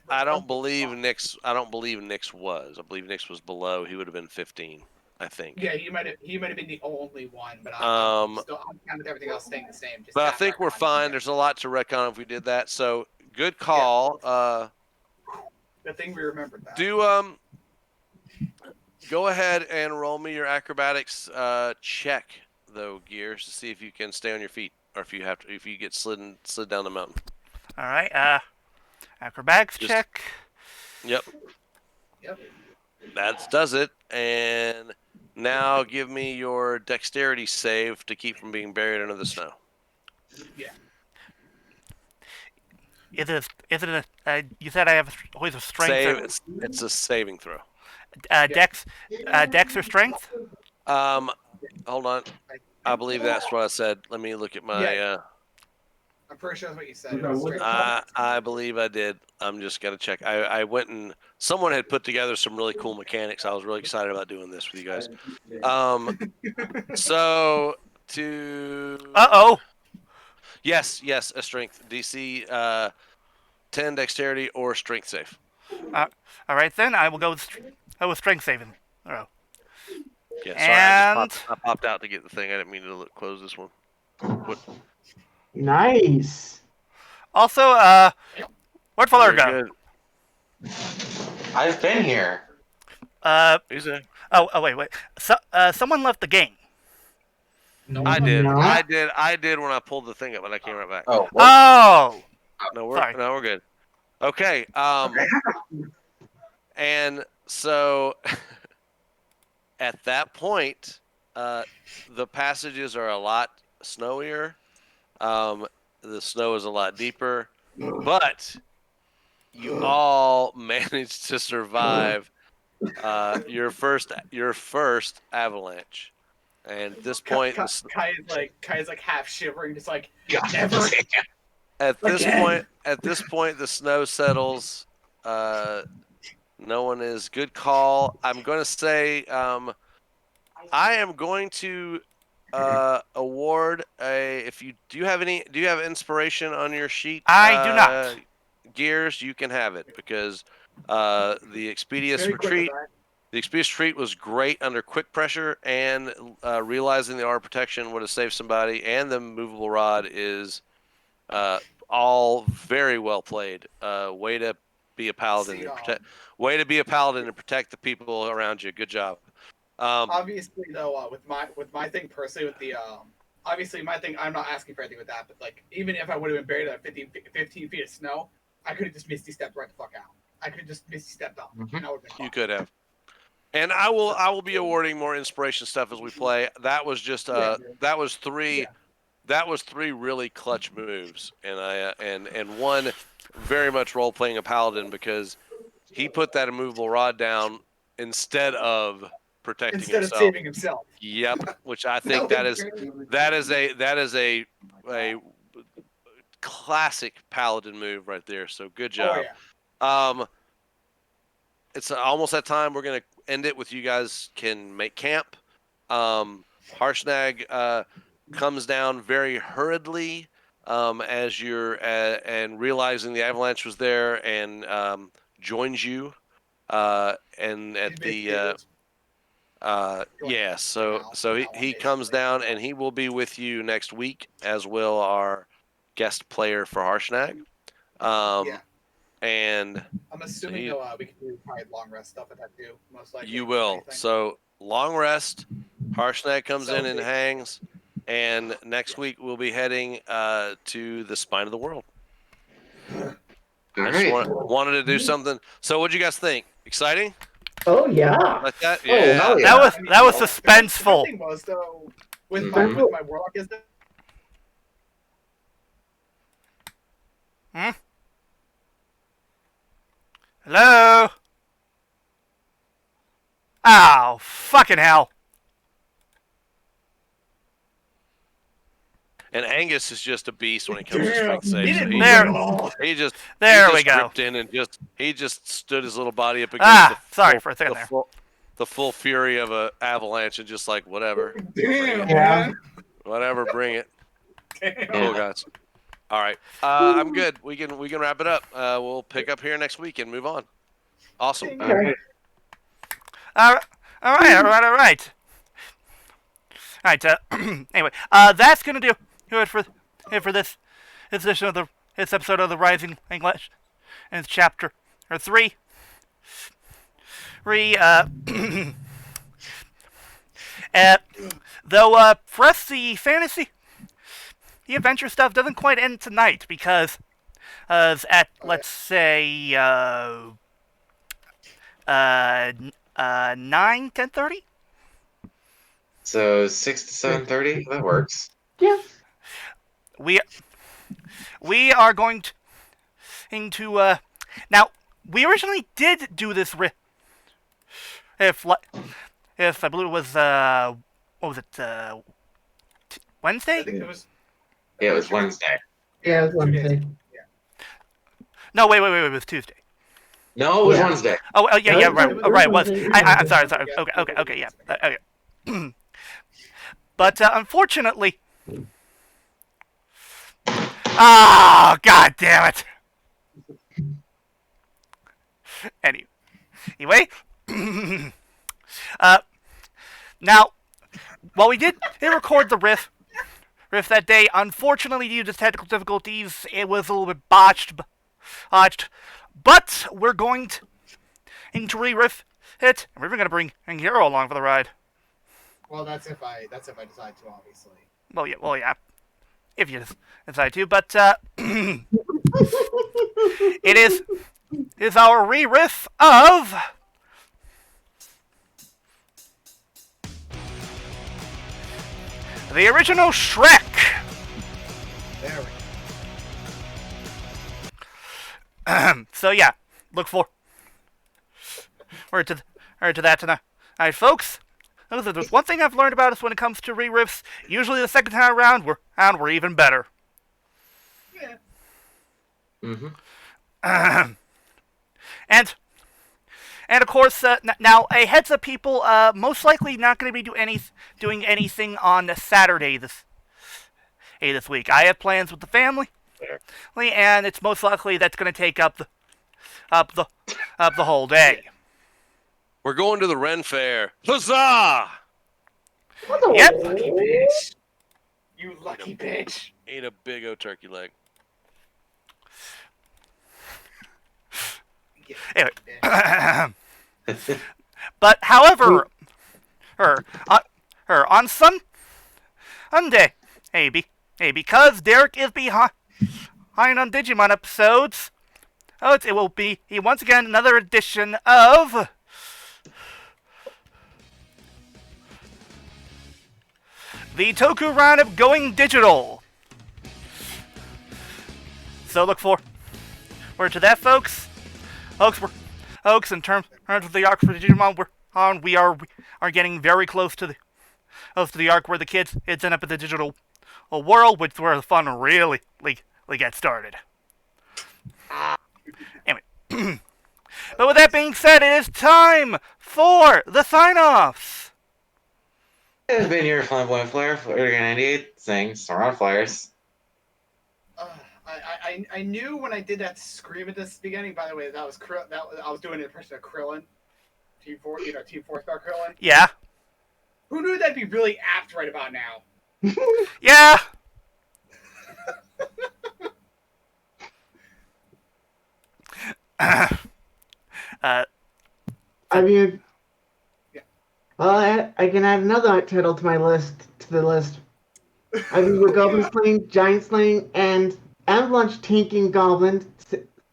I don't believe Nick's. I don't believe Nick's was. I believe Nick's was below. He would have been 15. I think. Yeah, he might have been the only one, but I'm kind of everything else staying the same. But I think we're fine. There's a lot to retcon if we did that. So good call. Yeah. Good thing we remembered that. Go ahead and roll me your acrobatics check, though, Gears, to see if you can stay on your feet, or if you get slid down the mountain. All right. Acrobatics check. Yep. That does it. And now give me your dexterity save to keep from being buried under the snow. Yeah. Is it you said I have always a strength. It's a saving throw. Dex or strength? Hold on. I believe that's what I said. Let me look at my. I'm pretty sure that's what you said. I believe I did. I'm just gonna check. I went and someone had put together some really cool mechanics. I was really excited about doing this with you guys. So to. Yes, a strength DC 10 dexterity or strength save. All right then. I will go with strength saving. Oh. Yeah, sorry, I popped out to get the thing. I didn't mean to close this one. What? Nice. Also, where'd Flutter go? I've been here. He's there. Oh, wait. So, someone left the game. No, I did. No. I did when I pulled the thing up, but I came right back. Oh. Oh. No, we're good. Okay. And so at that point, the passages are a lot snowier. The snow is a lot deeper, but you all managed to survive your first avalanche. And at this point, Kai is like half shivering, just like never. At this point, the snow settles. No one is. Good call. I'm going to say I am going to award a. Do you have inspiration on your sheet? I do not. Gears, you can have it, because the Expedious Retreat. The Expedious Retreat was great under quick pressure, and realizing the aura protection would have saved somebody, and the movable rod is all very well played. Way to be a paladin and protect the people around you. Good job. Obviously, though, with my thing personally, with the obviously my thing, I'm not asking for anything with that, but like even if I would have been buried at 15 feet of snow, I could have just misty stepped right the fuck out. I could have just misty stepped up. Mm-hmm. And I would have been fine. You could have. And I will be awarding more inspiration stuff as we play. That was just that was three really clutch moves, and one very much role playing a paladin, because he put that immovable rod down instead of protecting himself. Instead of saving himself. Yep, which I think that is a classic paladin move right there. So good job. Oh, yeah. It's almost that time. We're gonna end it with you guys can make camp. Harshnag comes down very hurriedly as you're and realizing the avalanche was there, and joins you and at Basically, the it's yeah. So he comes down and he will be with you next week, as will our guest player for Harshnag. Yeah. And I'm assuming though we can do probably long rest stuff at that too, most likely. you if will. anything. So long rest. Harshnag comes in and Celtic. hangs, and next week we'll be heading to the spine of the world. All I just right. wanted to do something. So what'd you guys think? Exciting? Oh yeah. Like that? Oh, hell yeah. That was The suspenseful. thing was though, with Mhm. my warlock is that Hello? Oh, fucking hell. And Angus is just a beast when it comes to strength he saves. didn't He, move There. at all. he just There he we just go. ripped in and he just stood his little body up against Sorry for a second there. the full fury of a avalanche and just like whatever, Damn, Yeah. man. whatever, bring it. Damn. Cool guys. All right, I'm good. We can wrap it up. We'll pick up here next week and move on. Awesome. All right. All right. Anyway, that's gonna do it for this edition of this episode of the Rising English, and it's chapter 3. Though for us the fantasy, the adventure stuff doesn't quite end tonight because at let's say 9:30. So 6 to 7:30. That works. Yeah. We are going to now we originally did do this if I believe it was what was it Wednesday? I think it was. Yeah, it was Wednesday. Yeah, it was 2 days Wednesday. ago. Yeah. No, wait, it was Tuesday. No, it was Yeah. Wednesday. Oh, yeah, Yeah, right, it was right, it was. Wednesday. I'm sorry. Okay, yeah, okay. But unfortunately, god damn it. Anyway, now, while we did record the riff that day, unfortunately due to technical difficulties, it was a little bit botched. But we're going to re-riff it, and we're even going to bring Hiiro along for the ride. Well, that's if I decide to, obviously. Well, yeah, if you decide to. But it is our re-riff of the original Shrek. There we So yeah, look forward to that tonight. All right, folks. There's one thing I've learned about us when it comes to re-riffs. Usually the second time around, we're even better. Yeah. Mm-hmm. And of course, now a heads up, people. Most likely not going to be doing anything on Saturday this week. I have plans with the family, and it's most likely that's going to take up the whole day. We're going to the Ren Fair. Huzzah! Yep. Lucky bitch. You lucky bitch. Ate a big O turkey leg. Anyway, but however, on Sunday, because Derek is behind on Digimon episodes, it will be once again another edition of the Toku Roundup going digital. So look forward to that, folks. Folks, in terms of the arc for Digimon, we are getting very close to the arc where the kids end up in the digital world, where the fun really gets started. Anyway, but with that being said, it is time for the sign-offs. It has been your flamboyant flyer, Flirting 98, saying, Surround Flyers. I knew when I did that scream at this beginning. By the way, I was doing an impression of Krillin, Team 4-Star Krillin. Yeah. Who knew that'd be really apt right about now? Yeah. I mean, Yeah. well, I can add another title to my list. I mean, we're goblin slaying, giant slaying, and avalanche tanking goblin,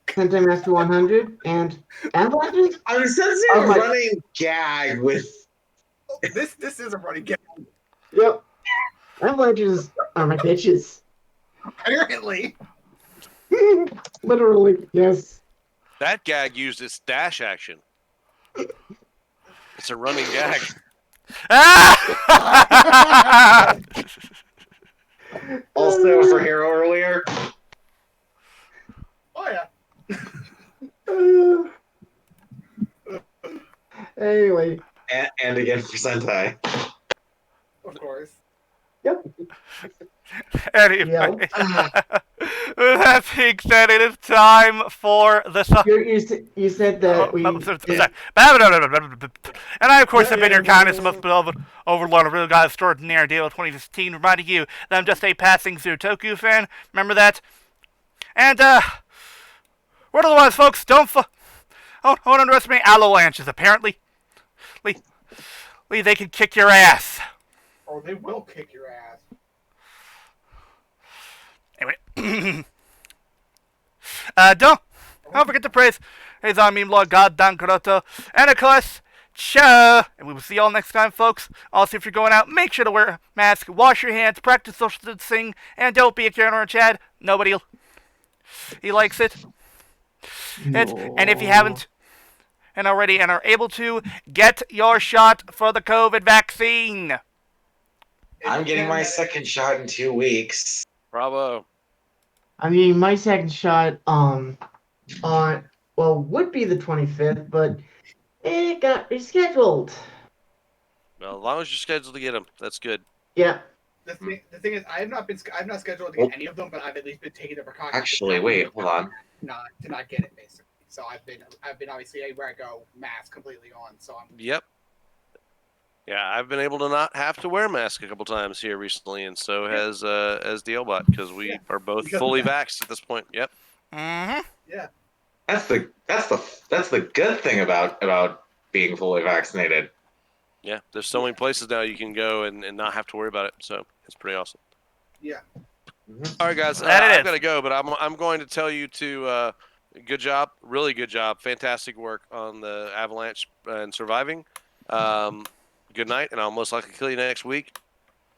Sentai Master 100, and avalanches. I was sensing Oh a my- running gag with. This is a running gag. Yep, avalanches are my bitches. Apparently. Literally, yes. That gag used its dash action. It's a running gag. Also for Hiiro earlier. Oh yeah. Anyway, And again for Sentai. Of course. yep. Anyway, Yep. that being said, it is time for the song. You said that we. And I, of course, have been your kindness and most beloved overlord of real God extraordinaire DLBot 2016, reminding you that I'm just a passing Zootoku fan. Remember that? And, word of the wise, folks, don't underestimate avalanches, apparently. They can kick your ass. Or they will kick your ass. Anyway. Don't forget to praise his on meme lord God Dan Kuroto. And of course, ciao. And we will see y'all next time, folks. Also, if you're going out, make sure to wear a mask, wash your hands, practice social distancing, and don't be a Karen or a Chad. He likes it. And if you haven't and already and are able to, get your shot for the COVID vaccine. I'm getting my second shot in 2 weeks. Bravo. I mean, my second shot would be the 25th, but it got rescheduled. Well, as long as you're scheduled to get them, that's good. Yeah. The thing is, I've not scheduled to get any of them, but I've at least been taking the precautions. Actually, wait, hold on. To not get it, basically. So I've been obviously everywhere I go, mask completely on. So I'm. Yep. Yeah, I've been able to not have to wear a mask a couple times here recently, and so has DLBot, because we are both fully vaxxed at this point. Yep. Mm-hmm. Yeah. That's the good thing about being fully vaccinated. Yeah, there's so many places now you can go and not have to worry about it, so it's pretty awesome. Yeah. All right, guys, That it is. I've got to go, but I'm going to tell you to good job, really good job, fantastic work on the avalanche and surviving. Good night, and I'll most likely kill you next week.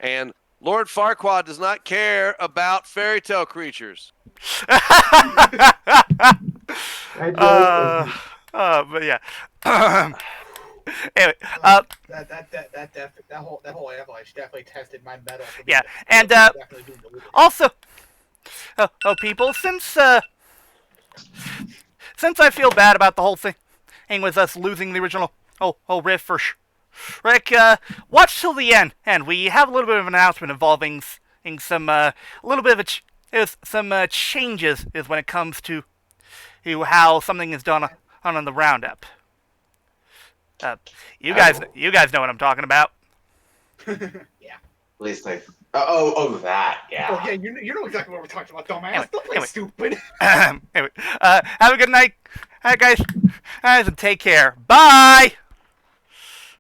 And Lord Farquaad does not care about fairy tale creatures. But yeah. Anyway, That whole avalanche definitely tested my metal. yeah, and also, people, since I feel bad about the whole thing with us losing the original riff for Rick, watch till the end, and we have a little bit of an announcement involving some changes is when it comes to how something is done on the roundup. You guys know what I'm talking about. Yeah. At least I. Oh, that. Yeah. Oh yeah, you know exactly what we're talking about, dumbass. Don't play stupid. Anyway, have a good night, guys, and take care. Bye.